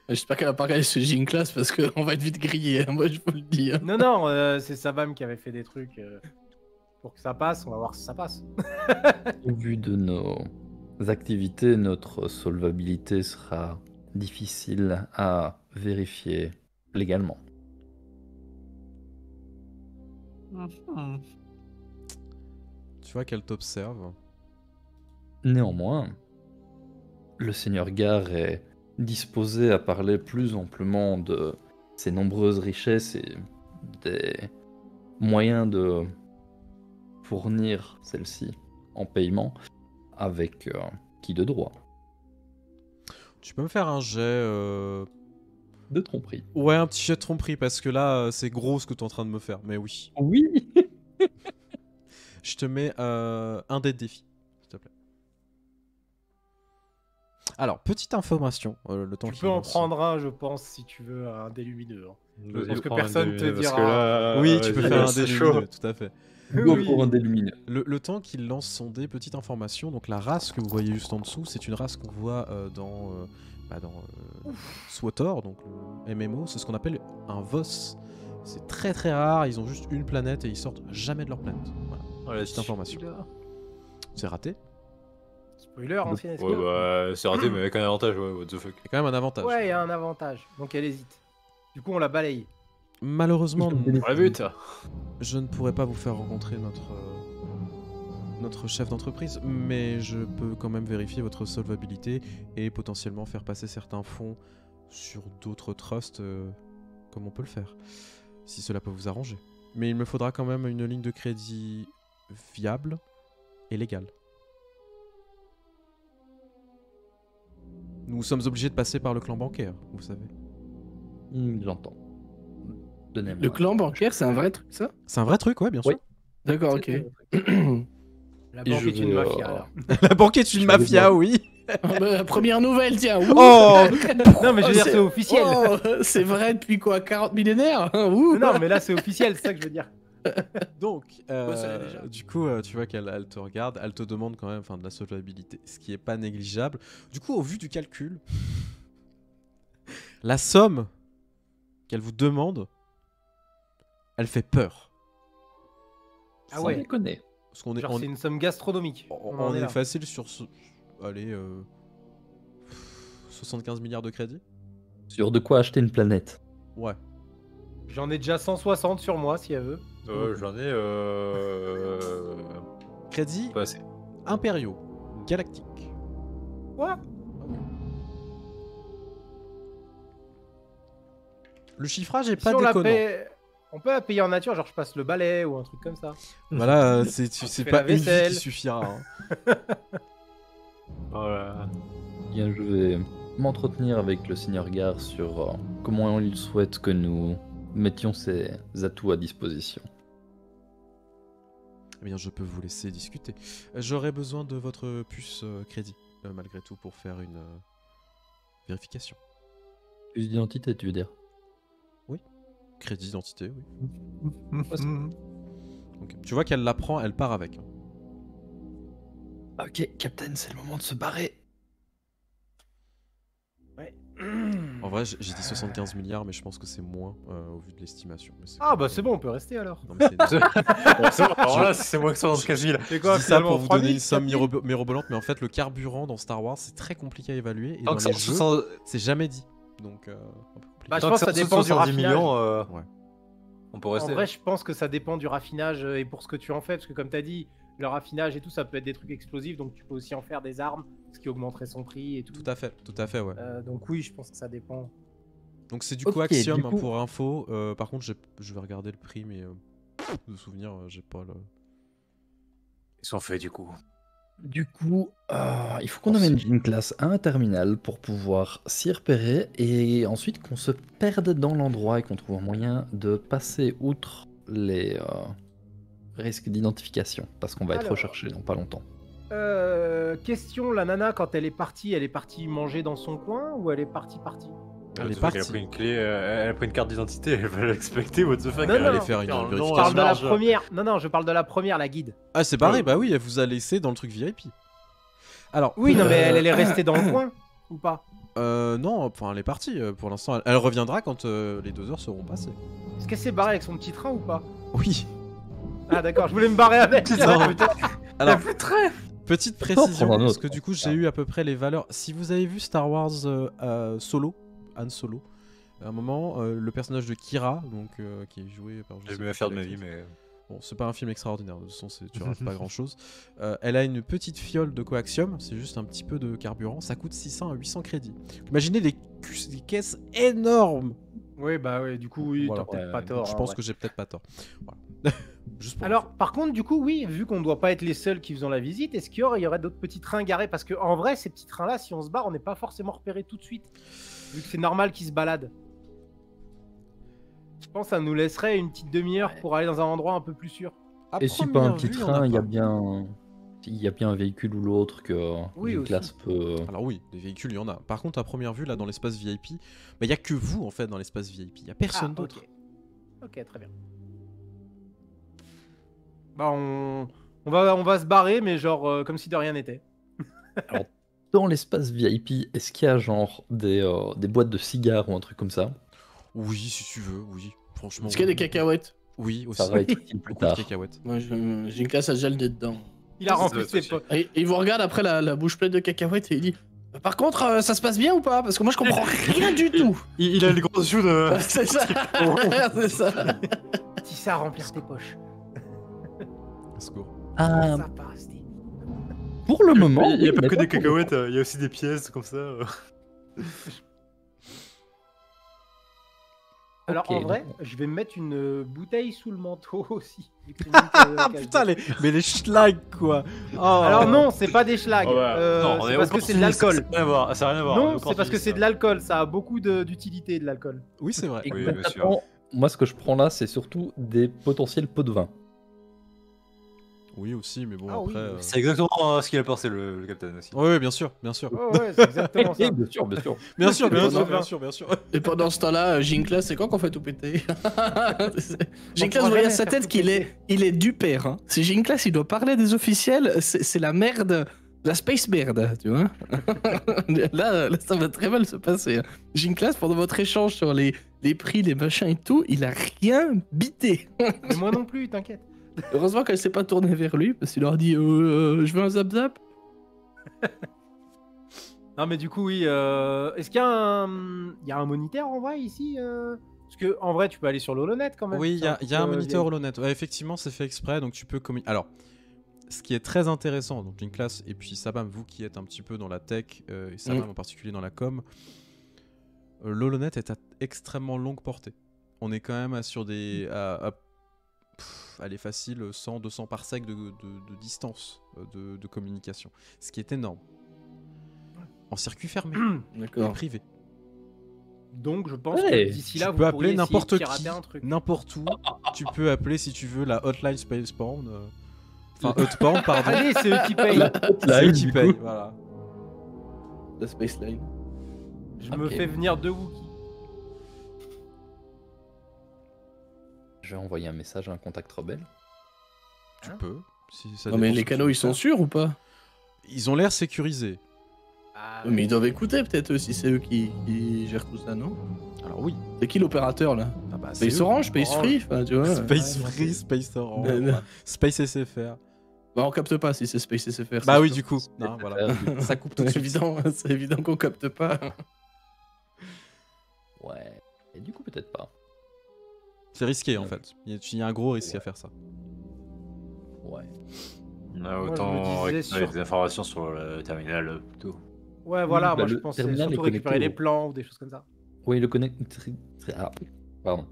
J'espère qu'elle va pas regarder ce gym class parce qu'on va être vite grillé, hein, moi je vous le dis. Hein. Non, c'est Sabam qui avait fait des trucs pour que ça passe. On va voir si ça passe. Au vu de nos activités, notre solvabilité sera difficile à vérifier légalement. Tu vois qu'elle t'observe. Néanmoins, le seigneur Gare est disposé à parler plus amplement de ses nombreuses richesses et des moyens de fournir celles-ci en paiement avec qui de droit. Tu peux me faire un jet... De tromperie. Ouais, un petit jet de tromperie, parce que là, c'est gros ce que tu es en train de me faire, mais oui. Oui. Je te mets un dé de défi, s'il te plaît. Alors, petite information, le temps Tu qu'il peux en lance. prendre un, je pense, si tu veux, un dé lumineux. Hein. Vas-y, pense que prends personne un te dé, parce dira. que là, Oui, tu peux vas-y, faire un c'est dé chaud. lumineux, tout à fait. Go Oui. pour un dé lumineux. Le temps qu'il lance son dé, petite information, donc la race que vous voyez juste en dessous, c'est une race qu'on voit dans SWTOR, donc le MMO, c'est ce qu'on appelle un VOS. C'est très très rare, ils ont juste une planète et ils sortent jamais de leur planète. Voilà, Voilà, petite information. C'est raté. Spoiler, ancien Ouais, bah, c'est raté, mais avec un avantage, ouais, what the fuck. Il y a quand même un avantage. Ouais, il y a un avantage. Donc elle hésite. Du coup, on la balaye. Malheureusement, Pour la but. je ne pourrais pas vous faire rencontrer notre chef d'entreprise, mais je peux quand même vérifier votre solvabilité et potentiellement faire passer certains fonds sur d'autres trusts, comme on peut le faire, si cela peut vous arranger. Mais il me faudra quand même une ligne de crédit viable et légale. Nous sommes obligés de passer par le clan bancaire, vous savez. J'entends. Donnez-moi. Le clan bancaire, c'est un vrai truc, ça? C'est un vrai truc, ouais, bien sûr. Oui. D'accord, ok. La Et banque je est une vais, mafia, alors. La banque est une Je vais mafia, voir. oui. Ah bah, première nouvelle, tiens. Ouh. Oh Non, mais je veux dire, c'est- c'est officiel. Oh, c'est vrai depuis quoi? 40 millénaires? Ouh. Non, mais là, c'est officiel, c'est ça que je veux dire. Donc, Ouais, ça l'est déjà. du coup, tu vois qu'elle te regarde, elle te demande quand même de la solvabilité, ce qui est pas négligeable. Du coup, au vu du calcul, la somme qu'elle vous demande, elle fait peur. Ah Sans ouais. déconner. Parce qu'on est, Genre, on, c'est une somme gastronomique. on en est là. facile sur 75 milliards de crédits. Sur de quoi acheter une planète. Ouais. J'en ai déjà 160 sur moi, si elle veut. J'en ai Crédits pas assez. impériaux, galactiques. Quoi? Le chiffrage est pas Si on la déconnant. paie... On peut la payer en nature, genre je passe le balai ou un truc comme ça. Voilà, c'est fais pas la une vie vaisselle. qui suffira. hein. Voilà. Bien, je vais m'entretenir avec le seigneur Gare sur comment il souhaite que nous mettions ses atouts à disposition. Eh bien, je peux vous laisser discuter. J'aurais besoin de votre puce crédit, malgré tout, pour faire une vérification. Puce d'identité, tu veux dire? Crédit d'identité, oui. Ok. Tu vois qu'elle la prend, elle part avec. Ok, Captain, c'est le moment de se barrer. Ouais. En vrai, j'ai dit 75 milliards, mais je pense que c'est moins au vu de l'estimation. Mais Ah bah c'est bon, on peut rester alors. Non, mais c'est- Alors là, c'est moins que 75 000. C'est Je quoi dis ça finalement, pour vous 3000, donner une somme 4000? mirobolante, mais en fait, le carburant dans Star Wars, c'est très compliqué à évaluer. Et dans Tant que les c'est jeux, 60 c'est jamais dit. Donc, un peu compliqué. Bah, je tant pense que que ça c'est dépend du 70 raffinage. millions, Ouais. on peut En rester. vrai, je pense que ça dépend du raffinage et pour ce que tu en fais, parce que comme tu as dit, le raffinage et tout, ça peut être des trucs explosifs, donc tu peux aussi en faire des armes, ce qui augmenterait son prix et tout. Tout à fait, ouais. Donc oui, je pense que ça dépend. Donc c'est du Ok, coaxium du coup- pour info. Par contre, je vais regarder le prix, mais de souvenir, j'ai pas le. Ils sont faits du coup. Du coup, il faut qu'on amène une classe à un terminal pour pouvoir s'y repérer et ensuite qu'on se perde dans l'endroit et qu'on trouve un moyen de passer outre les risques d'identification parce qu'on va être Alors. recherché dans pas longtemps. Question, la nana, quand elle est partie manger dans son coin ou elle est partie Elle est Elle partie. a pris une clé, elle a pris une carte d'identité, elle va l'expecter, what the fuck. Non, Elle non, allait non. faire une Non, Je vérification. parle de la large. première. Non, je parle de la première, la guide. Ah, c'est pareil, bah oui, elle vous a laissé dans le truc VIP. Alors, Oui, non, mais elle est restée dans le coin ou pas? non, enfin, elle est partie pour l'instant. Elle reviendra quand les 2 heures seront passées. Est-ce qu'elle s'est barrée avec son petit train ou pas? Oui. Ah, d'accord, je voulais me barrer avec. Non. Alors, plus très. petite prendre précision, un parce autre, que du coup, j'ai hein. eu à peu près les valeurs. Si vous avez vu Star Wars Solo, Han Solo, à un moment, le personnage de Kira, donc qui est joué par. J'ai mieux à faire de ma vie, mais. Bon, c'est pas un film extraordinaire, de toute façon, tu rates pas grand chose. Elle a une petite fiole de coaxium, c'est juste un petit peu de carburant, ça coûte 600 à 800 crédits. Imaginez des caisses énormes. Oui, bah oui, du coup, oui, Voilà. t'as peut-être Ouais, pas tort. Je hein, pense ouais. que j'ai peut-être pas tort. Voilà. Juste pour Alors, par contre, du coup, oui, vu qu'on ne doit pas être les seuls qui faisons la visite, est-ce qu'il y aurait d'autres petits trains garés? Parce qu'en vrai, ces petits trains-là, si on se barre, on n'est pas forcément repéré tout de suite, vu que c'est normal qu'ils se baladent. Je pense que ça nous laisserait une petite demi-heure pour aller dans un endroit un peu plus sûr. À Et si pas un première petit vue, on a train, il y a pas. bien un véhicule ou l'autre que Oui, une aussi. classe peut. Alors oui, des véhicules, il y en a. Par contre, à première vue, là, dans l'espace VIP, il y a que vous, en fait, dans l'espace VIP. Il y a personne Ah, d'autre. Ok, très bien. Bah, on va se barrer, mais genre comme si de rien n'était. Dans l'espace VIP, est-ce qu'il y a genre des boîtes de cigares ou un truc comme ça? Oui, si tu veux, oui. Franchement. Est-ce qu'il y a des oui. cacahuètes? Oui, aussi. Ça va être utile plus Beaucoup de tard. cacahuètes. Moi, j'ai une classe à gel dedans. Il a Ça rempli doit ses être poches. Et il vous regarde après la bouche pleine de cacahuètes et il dit par contre, ça se passe bien ou pas? Parce que moi je comprends rien du tout. Il a le gros yeux de. C'est ça. C'est ça. Tu sais à remplir tes poches. Secours. Ça passe. Pour le moment, Il y a oui, pas mais que des pour- cacahuètes, il y a aussi des pièces comme ça. Alors Ok, en vrai, d'accord. je vais me mettre une bouteille sous le manteau aussi. vu que c'est une bouteille, Ah putain, mais les schlags, quoi. Oh. Alors non, c'est pas des schlags. Oh, ouais. Non, on c'est est parce que c'est de l'alcool. Ça n'a rien à voir. Ça a rien à voir. Non, on est c'est parce que c'est de l'alcool. Ça a beaucoup d'utilité de l'alcool. Oui, c'est vrai. Oui, bien sûr. Exactement. Moi, ce que je prends là, c'est surtout des potentiels pots de vin. Oui, aussi, mais bon, Ah oui, après. oui. C'est exactement ce qu'il a pensé le capitaine aussi. Oui, bien sûr, bien sûr. Oh, ouais, c'est exactement ça. Bien sûr, bien sûr. Bien sûr, bien Bien sûr, sûr. bien sûr, bien sûr. Et pendant ce temps-là, Ginclass, c'est quand qu'on fait tout péter? Ginclass, pourra vous voyez à jamais sa faire tête tout qu'il est du père. Hein. Si Ginclass, il doit parler des officiels, c'est la merde, la space merde, tu vois. là, ça va très mal se passer. Hein. Ginclass, pendant votre échange sur les prix, les machins et tout, il a rien bité. Mais moi non plus, t'inquiète. Heureusement qu'elle s'est pas tournée vers lui, parce qu'il leur a dit je veux un zap-zap. Non, mais du coup, oui. Est-ce qu'il y a un moniteur en vrai ici Parce que en vrai, tu peux aller sur l'Holonet quand même. Oui, il y a un moniteur vieille. HoloNet. Ouais, effectivement, c'est fait exprès, donc tu peux communiquer. Alors, ce qui est très intéressant, donc une classe, et puis Sabam, vous qui êtes un petit peu dans la tech, et Sabam en particulier dans la com, l'HoloNet est à extrêmement longue portée. On est quand même sur des. Allez, facile, 100-200 parsecs de distance de communication. Ce qui est énorme. En circuit fermé, et D'accord. privé. Donc, je pense Ouais, que d'ici là, tu vous peux pourriez appeler essayer n'importe de qui, pirater un truc. n'importe où. Tu peux appeler si tu veux la hotline Spaceporn. Enfin, Hotporn, pardon. Allez, c'est eux qui payent. C'est eux qui payent, voilà. La space line. Je me Ok. fais venir deux Wookiees. Je vais envoyer un message à un contact rebelle. Tu peux. Si ça Non mais dépend les ce que canaux tu ils veux sont faire. sûrs ou pas? Ils ont l'air sécurisés. Ah, Mais ils doivent écouter peut-être si c'est eux qui gèrent tout ça, non? Alors oui. C'est qui l'opérateur là? Ah bah, Space eux. Orange, Space Orange. Free, enfin, tu vois. Space Ouais, Free, ouais. Space Orange, Non, non. Space SFR. Bah on capte pas si c'est Space SFR. Bah c'est oui, sûr. du coup. Non, voilà. Ça coupe tout de C'est suite. évident, c'est évident qu'on capte pas. Ouais. Et du coup, peut-être pas. C'est risqué en fait. Il y a un gros risque à faire ça. Ouais. On a Moi, je autant me disais récupérer sur- des informations sur le terminal plutôt. Ouais, voilà, bah, moi je le pensais terminal surtout est récupérer connecté les au- plans ou des choses comme ça. Oui, pardon.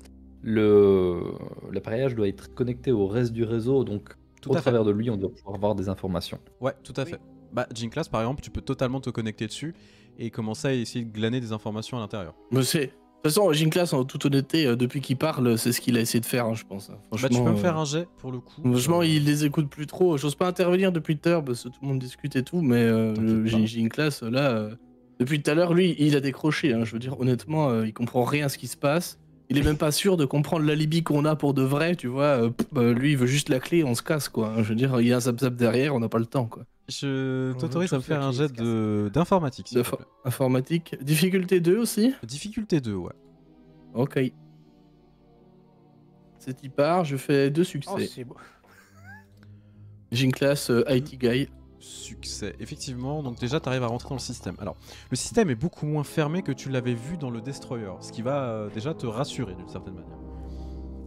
L'appareillage doit être connecté au reste du réseau, donc Tout au à fait. travers de lui, on doit pouvoir avoir des informations. Ouais, tout à fait. Bah, Gene-Class, par exemple, tu peux totalement te connecter dessus et commencer à essayer de glaner des informations à l'intérieur. Mais de toute façon, Gene-Class, en toute honnêteté, depuis qu'il parle, c'est ce qu'il a essayé de faire, hein, je pense. Hein. Bah, tu peux me faire un jet pour le coup. Franchement, il les écoute plus trop. J'ose pas intervenir depuis tout à l'heure parce que tout le monde discute et tout, mais T'inquiète pas. Gene-Class, là, depuis tout à l'heure, lui, il a décroché. Hein, je veux dire, honnêtement, il comprend rien à ce qui se passe. Il est même pas sûr de comprendre l'alibi qu'on a pour de vrai, tu vois. Lui, il veut juste la clé, on se casse, quoi. Je veux dire, il y a un zap-zap derrière, on n'a pas le temps, quoi. Je On t'autorise veut à me tous faire la un clé, jet se casser. d'informatique, s'il te plaît. Informatique. Difficulté 2 aussi. Difficulté 2, ouais. Ok. C'est y part, je fais 2 Oh, succès. c'est beau. Gene-Class, IT Guy. Succès. Effectivement, donc déjà, tu arrives à rentrer dans le système. Alors, le système est beaucoup moins fermé que tu l'avais vu dans le Destroyer, ce qui va déjà te rassurer d'une certaine manière.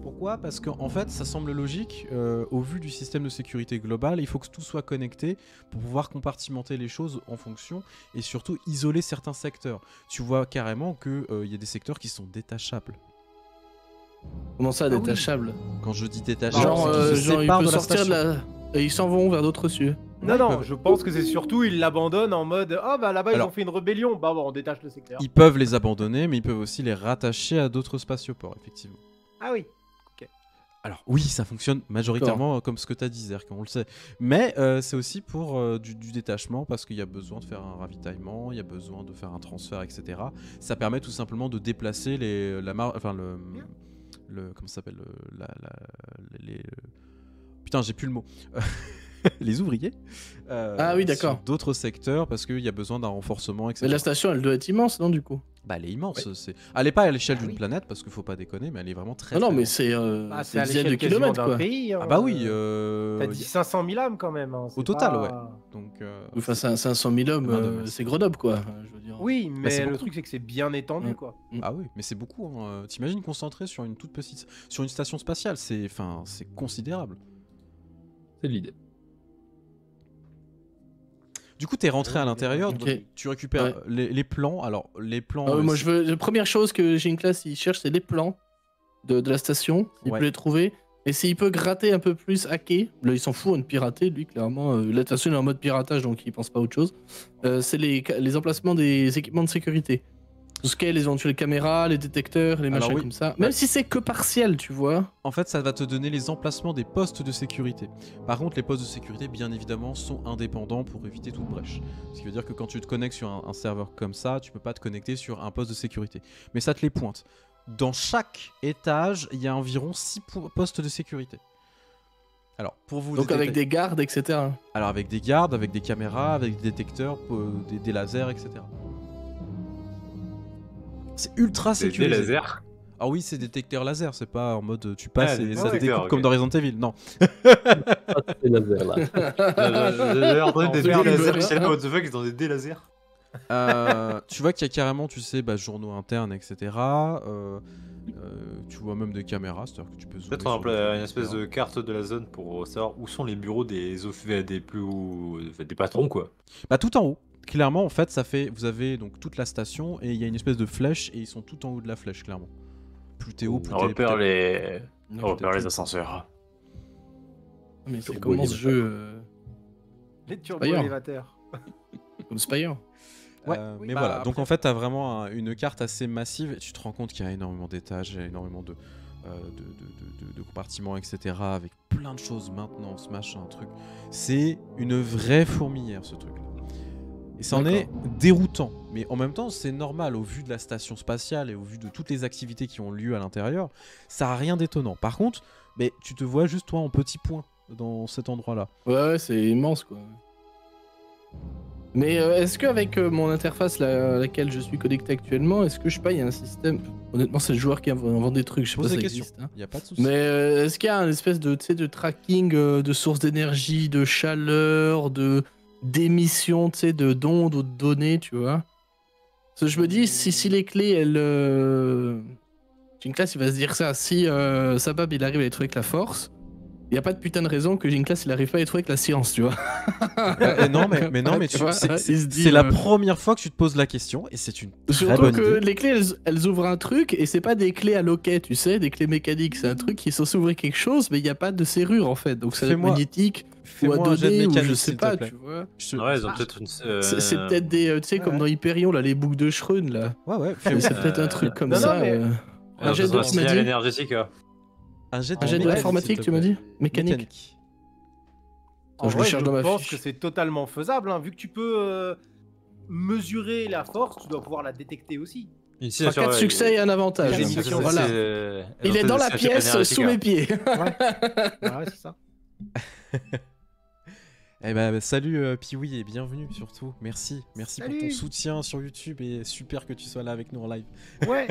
Pourquoi ? Parce qu'en fait, ça semble logique, au vu du système de sécurité global, il faut que tout soit connecté pour pouvoir compartimenter les choses en fonction et surtout isoler certains secteurs. Tu vois carrément qu'il y a des secteurs qui sont détachables. Comment ça, oui. détachable? Quand je dis détachable, Genre, c'est qu'ils se il séparent peut de la sortir de station. la... Et ils s'en vont vers d'autres cieux. Non, Ouais, non, ils peuvent- je pense que c'est surtout, ils l'abandonnent en mode oh bah là-bas ils Alors- ont fait une rébellion. Bah bon, on détache le secteur. Ils peuvent les abandonner, mais ils peuvent aussi les rattacher à d'autres spatioports, effectivement. Ah oui. Alors oui, ça fonctionne majoritairement comme ce que tu as dit, Zerk, on le sait. Mais c'est aussi pour du détachement, parce qu'il y a besoin de faire un ravitaillement, il y a besoin de faire un transfert, etc. Ça permet tout simplement de déplacer comment ça s'appelle Putain, j'ai plus le mot. Les ouvriers. Ah oui, d'accord. Sur d'autres secteurs, parce qu'il y a besoin d'un renforcement, etc. Mais la station, elle doit être immense, non, du coup? Bah, elle est immense. Elle est pas à l'échelle Ah d'une oui. planète, parce qu'il faut pas déconner, mais elle est vraiment très. Ah non, très mais grande. c'est Bah, c'est c'est à dizaines de l'échelle quasiment kilomètres, d'un quoi. pays. hein. Ah bah oui. T'as dit 500 000 âmes quand même. Hein, c'est Au total, pas- ouais. Donc, Enfin, 500 000 hommes, Main de masse. c'est Grenoble, quoi. Je veux dire. Oui, mais c'est le beaucoup. truc c'est que c'est bien étendu Mm. quoi. Ah oui, mais c'est beaucoup. Hein. T'imagines concentré sur une toute petite, sur une station spatiale, c'est considérable. C'est l'idée. Du coup, t'es rentré à l'intérieur, Ok. donc tu récupères Ouais. les plans. Alors, les plans. Moi, la première chose que j'ai une classe, il cherche, c'est les plans de la station. Il Ouais. peut les trouver. Et s'il peut gratter un peu plus, hacker, là, il s'en fout de pirater, lui, clairement. La station, il est en mode piratage, donc il pense pas à autre chose. C'est les emplacements des équipements de sécurité. Tout ce qu'est les éventuelles caméras, les détecteurs, les Alors machins oui. comme ça. Même si c'est que partiel, tu vois. En fait, ça va te donner les emplacements des postes de sécurité. Par contre, les postes de sécurité, bien évidemment, sont indépendants pour éviter toute brèche. Ce qui veut dire que quand tu te connectes sur un serveur comme ça, tu peux pas te connecter sur un poste de sécurité. Mais ça te les pointe. Dans chaque étage, il y a environ 6 postes de sécurité. Alors, pour vous Donc avec détecter- des gardes, etc. Alors, avec des gardes, avec des caméras, avec des détecteurs, des lasers, etc. C'est ultra C'est des sécurisé. lasers. Ah oui, c'est détecteur laser, c'est pas en mode tu passes Ah, et des ça se détecteurs, découpe ok. comme dans Resident Evil. Non. C'est laser là. J'avais entendu des Celui-là, lasers. le- Je sais pas, what the fuck, ils ont des lasers. Tu vois qu'il y a carrément, tu sais, journaux internes, etc. Tu vois même des caméras, c'est-à-dire que tu peux zoomer Peut-être sur des trucs, une espèce etc. de carte de la zone pour savoir où sont les bureaux des patrons, quoi. Bah tout en haut. Clairement, en fait, ça fait. Vous avez donc toute la station et il y a une espèce de flèche et ils sont tout en haut de la flèche, clairement. Plus t'es haut, plus On t'es. repère les... plus On repère t'es- les ascenseurs. Mais c'est Turbo comment ce élévateur. jeu Les D'ailleurs. turbo-élévateurs. comme Spire? Ouais, Oui, mais bah, voilà. après- Donc en fait, t'as vraiment une carte assez massive. Et tu te rends compte qu'il y a énormément d'étages, il y a énormément de compartiments, etc. Avec plein de choses, maintenance, machin, truc. C'est une vraie fourmilière, ce truc-là. Et ça en est déroutant. Mais en même temps, c'est normal au vu de la station spatiale et au vu de toutes les activités qui ont lieu à l'intérieur. Ça a rien d'étonnant. Par contre, mais tu te vois juste toi en petit point dans cet endroit-là. Ouais, c'est immense, quoi. Mais est-ce qu'avec mon interface à laquelle je suis connecté actuellement, est-ce que je sais pas, il y a un système. Honnêtement, c'est le joueur qui invente des trucs, je sais pas Pose si des ça questions. existe. Hein. Il y a pas de souci. Mais est-ce qu'il y a un espèce de, tu sais, de tracking de sources d'énergie, de chaleur, d'émissions, tu sais, d'ondes ou de données, tu vois? Parce que je me dis, si les clés, elles. J'ai une classe, il va se dire ça. Si Sabab il arrive à les trucs avec la force, Il y a pas de putain de raison que Ginclass il arrive pas à être avec la science, tu vois. Non, mais Tu vois, il se dit, c'est la première fois que tu te poses la question et c'est une très Surtout bonne que idée. les clés, elles ouvrent un truc et c'est pas des clés à loquet, tu sais, des clés mécaniques. C'est un truc qui est censé ouvrir quelque chose, mais il n'y a pas de serrure en fait. Donc ça doit être Fais-moi- magnétique ou Fais-moi un jet de adonné ou je mécanique, sais s'il te pas, plaît. tu vois. Ouais, ils ont peut-être une. C'est peut-être des, tu sais, comme dans Hyperion, là, les boucles de Schrödinger, là. Ouais, C'est peut-être un truc comme non, ça. non, mais- Un jet de, tu m'as dit énergétique. un jet Un jet de mécanique, informatique, s'il te tu m'as plaît. dit Mécanique. En Je le vrai, cherche dans ma pense fiche. que c'est totalement faisable, hein. Vu que tu peux mesurer la force, tu dois pouvoir la détecter aussi. Ici, Enfin, 4 succès et un avantage. J'ai Donc, mis sur- voilà. Il est dans la pièce, sous mes pieds. Ouais, c'est ça. Eh ben, salut Piwi et bienvenue surtout. Merci pour Salut. ton soutien sur YouTube et super que tu sois là avec nous en live. Ouais,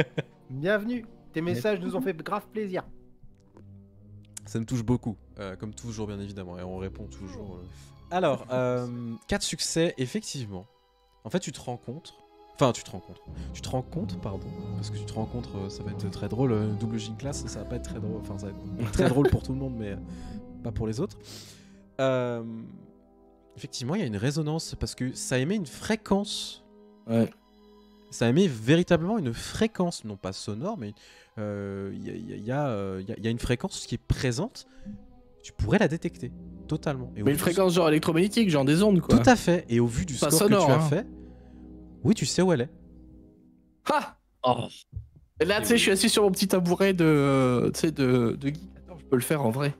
bienvenue. Tes messages nous ont fait grave plaisir. Ça me touche beaucoup, comme toujours bien évidemment, et on répond toujours. Alors, 4 succès, effectivement. En fait, tu te rends compte, pardon, parce que tu te rends compte, ça va être très drôle, double Ginclass, ça va pas être très drôle, enfin ça va être très drôle pour tout le monde, mais pas pour les autres. Effectivement, il y a une résonance, parce que ça émet une fréquence. Ouais. Ça émet véritablement une fréquence, non pas sonore, mais il y a une fréquence qui est présente. Tu pourrais la détecter totalement. Et au Mais une vu fréquence genre électromagnétique, genre des ondes, quoi. Tout à fait. Et au vu du Pas score sonore, que tu as hein. fait, oui, tu sais où elle est. Ha Et là, tu sais, je suis assis sur mon petit tabouret de, tu sais, de geek. Attends, je peux le faire en vrai.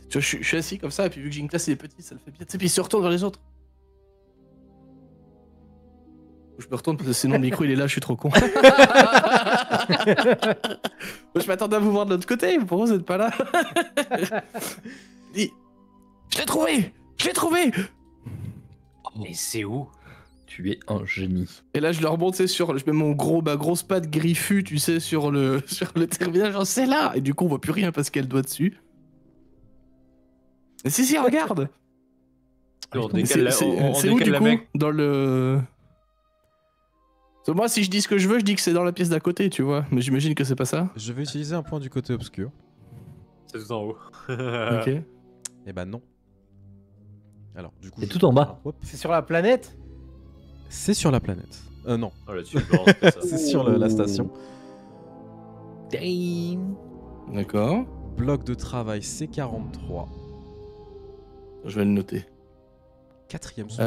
Tu vois, je suis assis comme ça, et puis vu que Ginclass il est petit, ça le fait bien. Tu sais, puis il se retourne vers les autres. Je me retourne parce que sinon le micro il est là, je suis trop con. Je m'attendais à vous voir de l'autre côté, pourquoi vous êtes pas là? Dis, je l'ai trouvé! Je l'ai trouvé! Et c'est où? Tu es un génie. Et là, je le remonte, tu sais, je mets ma grosse patte griffue, tu sais, sur le terminal, genre c'est là! Et du coup, on voit plus rien parce qu'elle doit dessus. Mais si, regarde! On Mais décale c'est où du la coup? mec. Dans le. Parce que moi, si je dis ce que je veux, je dis que c'est dans la pièce d'à côté, tu vois. Mais j'imagine que c'est pas ça. Je vais utiliser un point du côté obscur. C'est tout en haut. Ok. Eh ben non. Alors, du coup. C'est je- tout en bas. Hop. C'est sur la planète? C'est sur la planète. Non, Oh, là, tu balances que ça. c'est sur la station. Damn. D'accord. Bloc de travail C43. Je vais le noter. 4ème sous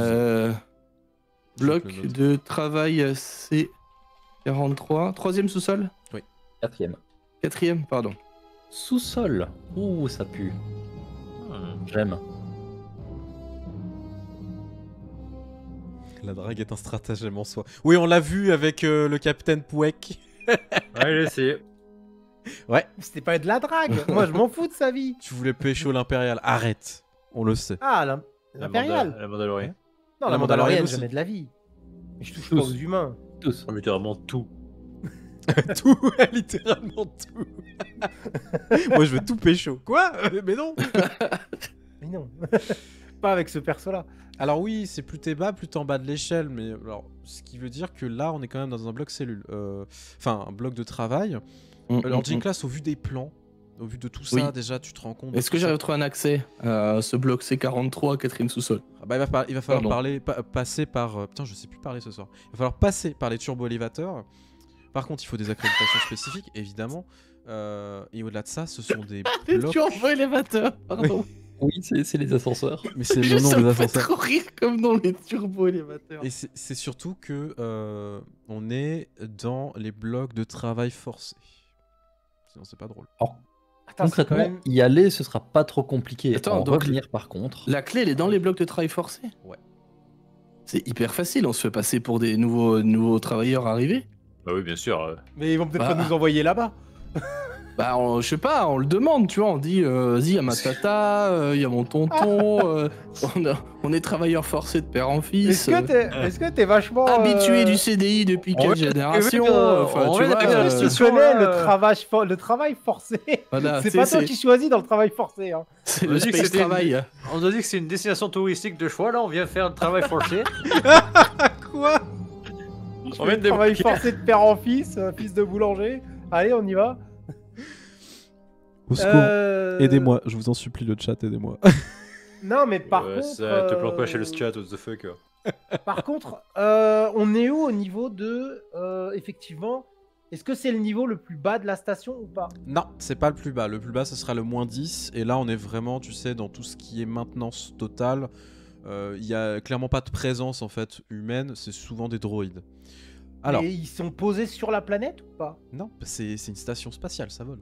Bloc Je le note. de travail C43. Troisième sous-sol? Quatrième. Quatrième, pardon. Sous-sol. Ouh, ça pue. J'aime. La drague est un stratagème en soi. Oui, on l'a vu avec le capitaine Pouek. Ouais, j'ai essayé. C'était pas de la drague. Moi, je m'en fous de sa vie. Tu voulais pécho l'impérial. Arrête. On le sait. Ah, l'impérial. La Mandalorienne. Non, La la Mandalorienne Mandalorienne, aussi. jamais de la vie. Mais je touche Tous. pas aux humains. Tous. Oh, mais vraiment tout. Tout, littéralement tout. Moi, je veux tout pécho. Quoi? Mais non. Mais non. Pas avec ce perso-là. Alors oui, c'est plus t'es bas, plus t'es en bas de l'échelle. Mais alors, ce qui veut dire que là, on est quand même dans un bloc cellule. Enfin, un bloc de travail. Alors, Ginclass, au vu des plans, au vu de tout ça, Oui. déjà, tu te rends compte. Est-ce que j'arrive à trouver un accès à ce bloc C43, quatrième sous-sol? Ah bah, il va falloir Pardon. passer par... putain, je sais plus parler ce soir. Il va falloir passer par les turbo-élévateurs. Par contre, il faut des accréditations spécifiques, évidemment. Et au-delà de ça, ce sont des Les blocs... turbo-élévateurs, pardon. Oui, c'est les ascenseurs. Mais c'est le nom Ça des me fait ascenseurs. trop rire comme nom, les turbo-élévateurs. Et c'est surtout que on est dans les blocs de travail forcé. Sinon, c'est pas drôle. Attends, c'est Concrètement, quand même- y aller, ce sera pas trop compliqué. Attends, En donc- revenir, par contre. La clé, elle est dans les blocs de travail forcé? Ouais. C'est hyper facile, on se fait passer pour des nouveaux travailleurs arrivés. Bah oui, bien sûr. Mais ils vont peut-être Bah. pas nous envoyer là-bas. Bah, je sais pas, on le demande, tu vois, on dit, vas-y, y a ma tata, y a mon tonton, on est travailleurs forcés de père en fils, Est-ce que t'es vachement habitués du CDI depuis on quelle va- génération, enfin, on tu va- vois, Est-ce que tu connais le travail forcé? voilà, C'est tu pas sais, toi qui choisis dans le travail forcé. Hein. c'est On le a dit que space c'était travail. On nous a dit que c'est une destination touristique de choix. Là, on vient faire le travail forcé. Quoi? Je fais le travail forcé de père en fils, fils de boulanger. Allez, on y va. Au secours, aidez-moi, je vous en supplie, le chat, aidez-moi. Non, mais par Ouais, contre. ça te planque pas chez le chat, what the fuck. Par contre, on est où au niveau de. Effectivement, est-ce que c'est le niveau le plus bas de la station ou pas? Non, c'est pas le plus bas. Le plus bas, ce sera le -10. Et là, on est vraiment, tu sais, dans tout ce qui est maintenance totale. Il y a clairement pas de présence en fait humaine. C'est souvent des droïdes. Alors, Et ils sont posés sur la planète ou pas? non, c'est une station spatiale, ça vole.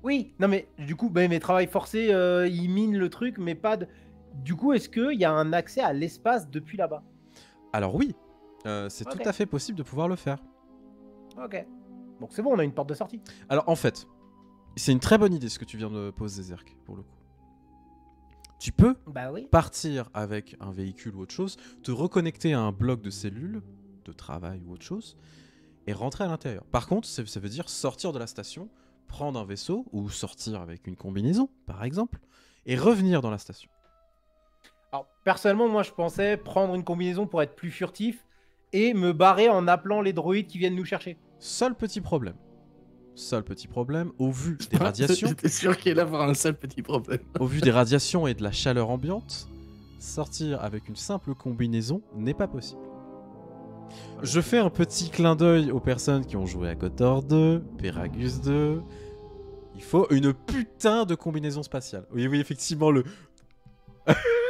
Oui, non mais du coup, mes travails forcés, ils minent le truc, mais pas de. Du coup, est-ce qu'il y a un accès à l'espace depuis là-bas? Alors oui, c'est Ok. tout à fait possible de pouvoir le faire. Ok. Donc c'est bon, on a une porte de sortie. Alors en fait, c'est une très bonne idée ce que tu viens de poser, Zerk, pour le coup. Tu peux Bah oui. partir avec un véhicule ou autre chose, te reconnecter à un bloc de cellules, de travail ou autre chose, et rentrer à l'intérieur. Par contre, ça veut dire sortir de la station, prendre un vaisseau, ou sortir avec une combinaison, par exemple, et revenir dans la station. Alors, personnellement, moi, je pensais prendre une combinaison pour être plus furtif et me barrer en appelant les droïdes qui viennent nous chercher. Seul petit problème, au vu des radiations, J'étais sûr qu'il allait avoir un seul petit problème. au vu des radiations et de la chaleur ambiante, sortir avec une simple combinaison n'est pas possible. Je fais un petit clin d'œil aux personnes qui ont joué à KOTOR 2, Peragus 2. Il faut une putain de combinaison spatiale. Oui, effectivement, le...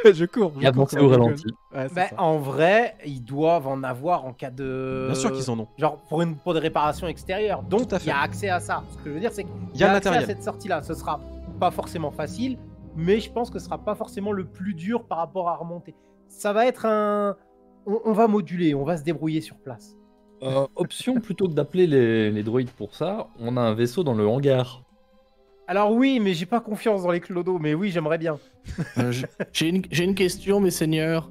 je cours. Et avancer au ralenti. Ouais, c'est Bah, ça. en vrai, ils doivent en avoir en cas de. Bien sûr qu'ils en ont. Genre pour des réparations extérieures. Donc, Tout à il y a fait. accès à ça. Ce que je veux dire, c'est qu'il Il y a le accès à matériel. cette sortie-là. Ce sera pas forcément facile, mais je pense que ce sera pas forcément le plus dur par rapport à remonter. Ça va être un. On va moduler, on va se débrouiller sur place. Option, plutôt que d'appeler les droïdes pour ça, on a un vaisseau dans le hangar. Alors oui, mais j'ai pas confiance dans les clodos, mais oui, j'aimerais bien. J'ai une question, mes seigneurs.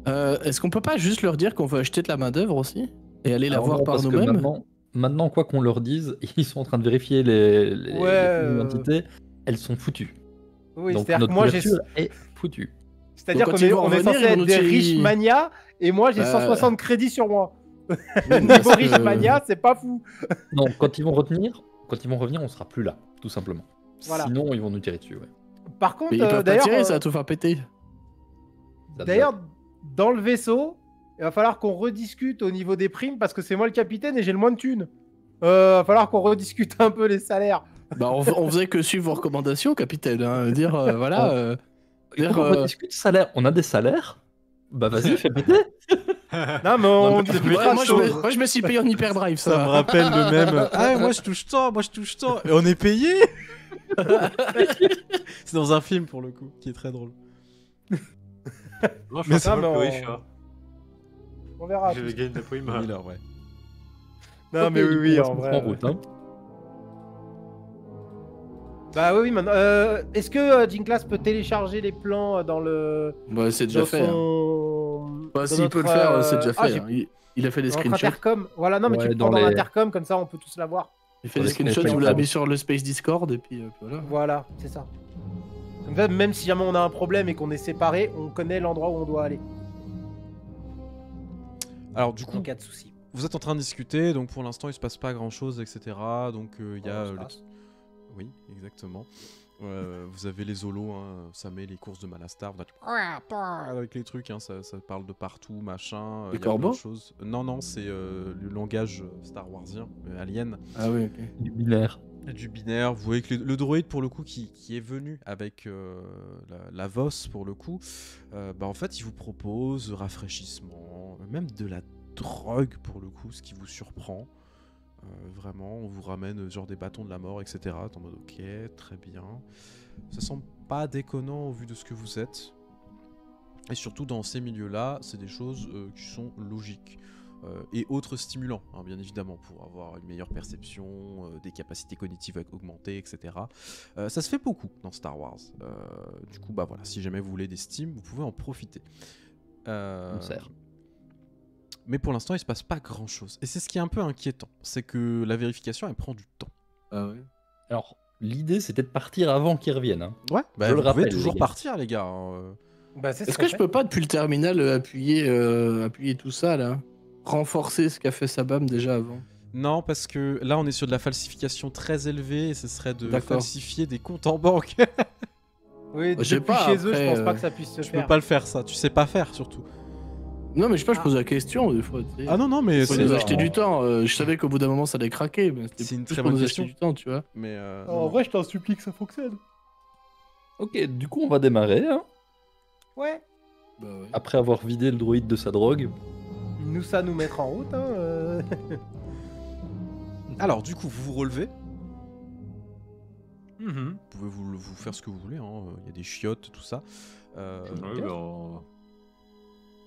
Est-ce qu'on peut pas juste leur dire qu'on veut acheter de la main-d'œuvre aussi? Et aller la Alors voir non, par parce que nous-mêmes? maintenant, quoi qu'on leur dise, ils sont en train de vérifier les Ouais, identités. Elles sont foutues. Oui, Donc c'est-à-dire que notre moi, j'ai. couverture est foutue. C'est-à-dire Donc, qu'on quand est, ils vont on est revenir, censé ils vont être nous des tirer- riches mania, et moi j'ai 160 crédits sur moi. Niveau riche mania, c'est pas fou. Non, quand ils vont revenir, on sera plus là, tout simplement. Voilà. Sinon, ils vont nous tirer dessus. Ouais. Par contre, Mais ils peuvent pas d'ailleurs, tirer, ça va tout faire péter. Ça d'ailleurs, dans le vaisseau, il va falloir qu'on rediscute au niveau des primes parce que c'est moi le capitaine et j'ai le moins de thunes. Va falloir qu'on rediscute un peu les salaires. Bah, on faisait que suivre vos recommandations, capitaine. Hein. Dire, voilà. Dire, On rediscute salaire. On a des salaires. Bah vas-y, fais péter. Non, mais on ouais, discutera moi, de choses. moi, je me suis payé en hyperdrive, ça. Ça me rappelle le même. Ah, moi je touche tant, Et on est payé. C'est dans un film pour le coup, qui est très drôle. Non, je Mais pense ça, que mais c'est on- riche. Hein. On verra. Je vais gagner de la prime. Oui, là, ouais. Non, mais oui, On va en se vrai. mettre en route. Hein. Bah oui, maintenant. Est-ce que Jinklas peut télécharger les plans dans le. Bah, c'est déjà dans fait. Hein. son- Bah, dans s'il peut le notre, faire, c'est déjà ah, fait. j'ai- Hein. Il a fait des Dans notre screenshots. intercom. Voilà, non, mais Ouais, tu le prends dans dans les- l'intercom, comme ça on peut tous la voir. Il fait des Ouais, screenshots, c'est vous pas l'avez grave. mis sur le Space Discord, et puis voilà. Voilà, c'est ça. Comme ça, même si jamais on a un problème et qu'on est séparés, on connaît l'endroit où on doit aller. Alors, du coup, En cas de souci. vous êtes en train de discuter, donc pour l'instant il se passe pas grand chose, etc. Donc il y a. Oh, ça passe. Oui, exactement. Vous avez les holos, hein, ça met les courses de Malastar, vous êtes avec les trucs, hein, ça parle de partout, machin. Les y a plein de corbeaux choses. Non, c'est le langage Star Warsien, Alien. Ah oui, ok. Du binaire. Du binaire, vous voyez que le droïde pour le coup qui est venu avec la VOS pour le coup, bah en fait il vous propose rafraîchissement, même de la drogue pour le coup, ce qui vous surprend. Vraiment, on vous ramène genre des bâtons de la mort, etc. T'es en mode ok, très bien. Ça semble pas déconnant au vu de ce que vous êtes. Et surtout dans ces milieux-là, c'est des choses qui sont logiques. Et autres stimulants, hein, bien évidemment, pour avoir une meilleure perception, des capacités cognitives augmentées, etc. Ça se fait beaucoup dans Star Wars. Du coup, bah voilà, si jamais vous voulez des stims, vous pouvez en profiter. On sert. Mais pour l'instant, il se passe pas grand-chose. Et c'est ce qui est un peu inquiétant, c'est que la vérification, elle prend du temps. Ah ouais. Alors, l'idée, c'était de partir avant qu'ils reviennent. Hein. Ouais, bah, Je vous le rappelle, pouvez toujours les gars. partir, les gars. Hein. Bah, c'est ce Est-ce qu'on que je fait. peux pas, depuis le terminal, appuyer tout ça, là? Renforcer ce qu'a fait Sabam déjà avant? Non, parce que là, on est sur de la falsification très élevée et ce serait de D'accord. falsifier des comptes en banque. Oui, Je sais depuis pas, chez eux, après, je pense pas que ça puisse se Tu faire. peux pas le faire, ça. Tu sais pas faire, surtout. Non, mais je sais pas, je pose la question des fois. Tu sais. Ah non, non, mais Faut c'est nous acheter du temps. Je savais qu'au bout d'un moment ça allait craquer, mais c'était C'est une plus très pour bonne nous question. acheter du temps, tu vois. Mais En vrai, je t'en supplie que ça fonctionne. Ok, du coup, on va démarrer. Hein. Ouais. Bah ouais. Après avoir vidé le droïde de sa drogue. Nous, ça nous mettra en route. Hein. Alors, du coup, vous vous relevez. Mhm. Vous pouvez vous faire ce que vous voulez. Hein. Il y a des chiottes, tout ça. Oui, bah,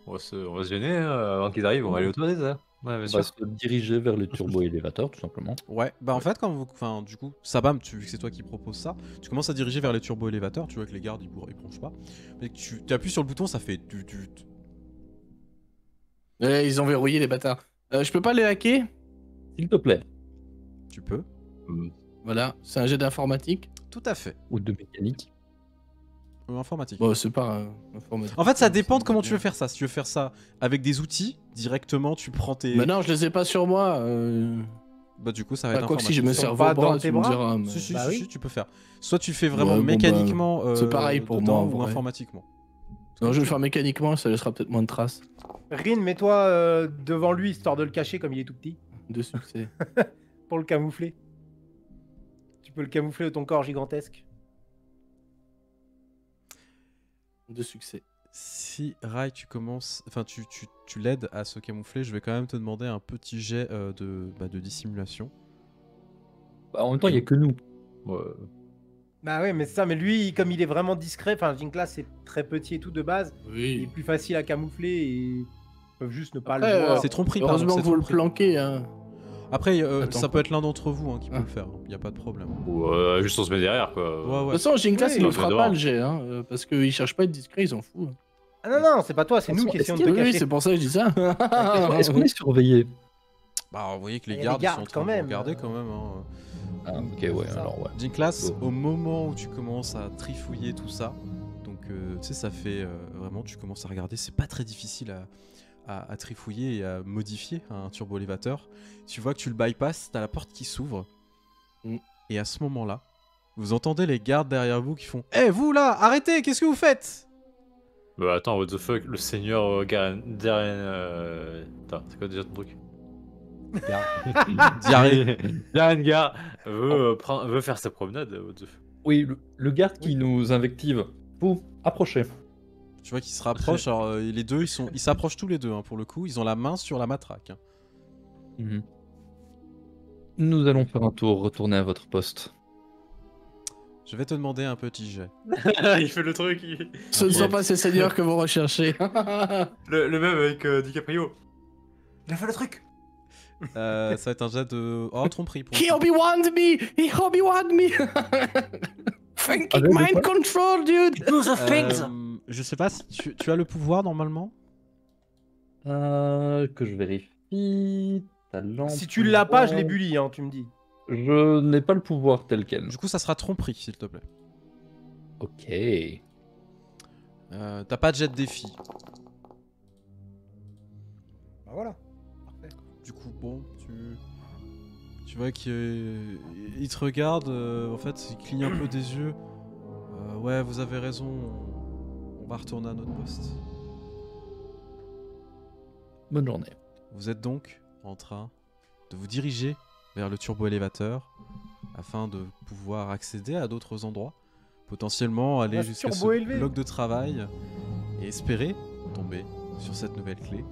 on va se gêner avant qu'ils arrivent, on va aller aux toilettes, hein. Ouais, bien On va sûr. se diriger vers le turbo-élévateur, tout simplement. Ouais, bah en fait, enfin, du coup, Sabam, vu que c'est toi qui propose ça, tu commences à diriger vers les turbo-élévateurs. Tu vois que les gardes ils branchent pas. Mais tu appuies sur le bouton, ça fait. Ils ont verrouillé les bâtards. Je peux pas les hacker? S'il te plaît. Tu peux. Voilà, c'est un jet d'informatique. Tout à fait. Ou de mécanique. Informatique. Bon, c'est pas informatique. En fait, ça dépend de comment tu veux faire ça. Si tu veux faire ça avec des outils, directement, tu prends tes. Mais non, je les ai pas sur moi. Bah, du coup, ça va être Quoi que si j'ai informatique. mes Ils sont cerveaux pas au bras, dans tes tu me bras diras. mais- Si, si, Bah si, oui. si, tu peux faire. Soit tu fais vraiment Ouais, bon, bah, mécaniquement. c'est pareil pour dedans, moi, en ou vrai. informatiquement. Non, je vais le faire mécaniquement, ça laissera peut-être moins de traces. Rin, mets-toi devant lui, histoire de le cacher comme il est tout petit. De succès. Pour le camoufler. Tu peux le camoufler de ton corps gigantesque. De succès. Si Rai, tu commences, enfin tu l'aides à se camoufler, je vais quand même te demander un petit jet de dissimulation. Bah, en même temps, il n'y a que nous. Ouais. Bah ouais, mais c'est ça, mais lui, comme il est vraiment discret, enfin, Jinkla, c'est très petit et tout de base, il est Oui. plus facile à camoufler et ils peuvent juste ne pas Après, le voir. C'est tromperie, pardon. Heureusement c'est que vous le tromperie. planquez, hein. Après, Attends, ça quoi. peut être l'un d'entre vous hein, qui peut Ah. le faire, il n'y a pas de problème. Ou juste on se met derrière, quoi. Ouais, De ouais. toute façon, Jinklas, Oui, il ne on fera fait pas dehors. le jet, hein, parce qu'ils cherchent pas à être discrets, ils s'en foutent. Ah non, non, c'est pas toi, c'est nous qui Est-ce essayons de qu'il te Oui, cacher. c'est pour ça que je dis ça. Est-ce qu'on est surveillé? Bah, vous voyez que les Il y a gardes, des ils sont en gardes, train quand de vous même. regarder quand même. Hein. Ah, ok, ouais, ça. alors ouais. Jinklas, Oh. au moment où tu commences à trifouiller tout ça, donc tu sais, ça fait vraiment, tu commences à regarder, c'est pas très difficile à trifouiller et à modifier un turbo-élévateur. Tu vois que tu le bypasses, t'as la porte qui s'ouvre, et à ce moment-là, vous entendez les gardes derrière vous qui font « Eh, vous là, arrêtez, qu'est-ce que vous faites ?» Bah attends, what the fuck, le seigneur Garen... Attends, c'est quoi déjà ton truc? Diarrhée. Garen veut faire sa promenade, what the fuck. Oui, le garde qui nous invective. Vous, approchez. Tu vois qu'ils se rapprochent, alors les deux, ils s'approchent tous les deux, hein, pour le coup, ils ont la main sur la matraque. Hein. Mhm. Nous allons faire un tour, retourner à votre poste. Je vais te demander un petit jet. Il fait le truc, Ce ne sont pas ces seigneurs que vous recherchez. le même avec DiCaprio. Il a fait le truc. Ça va être un jet de... Oh, tromperie pour He le coup. Obi-Wan me! He Obi-Wan me! Thinking mind control, dude! Je sais pas si tu as le pouvoir normalement. Que je vérifie. Talent. Si tu l'as pas, je pouvoir. les bully, hein, tu me dis. Je n'ai pas le pouvoir tel quel. Du coup, ça sera tromperie, s'il te plaît. Ok. T'as pas de jet de défi. Bah voilà. Parfait. Du coup, bon, tu vois qu'il te regarde, en fait, il cligne un peu des yeux. Ouais, vous avez raison, on va retourner à notre poste. Bonne journée. Vous êtes donc en train de vous diriger vers le turbo-élévateur afin de pouvoir accéder à d'autres endroits, potentiellement aller Reste jusqu'à ce turbo-élevé. bloc de travail et espérer tomber sur cette nouvelle clé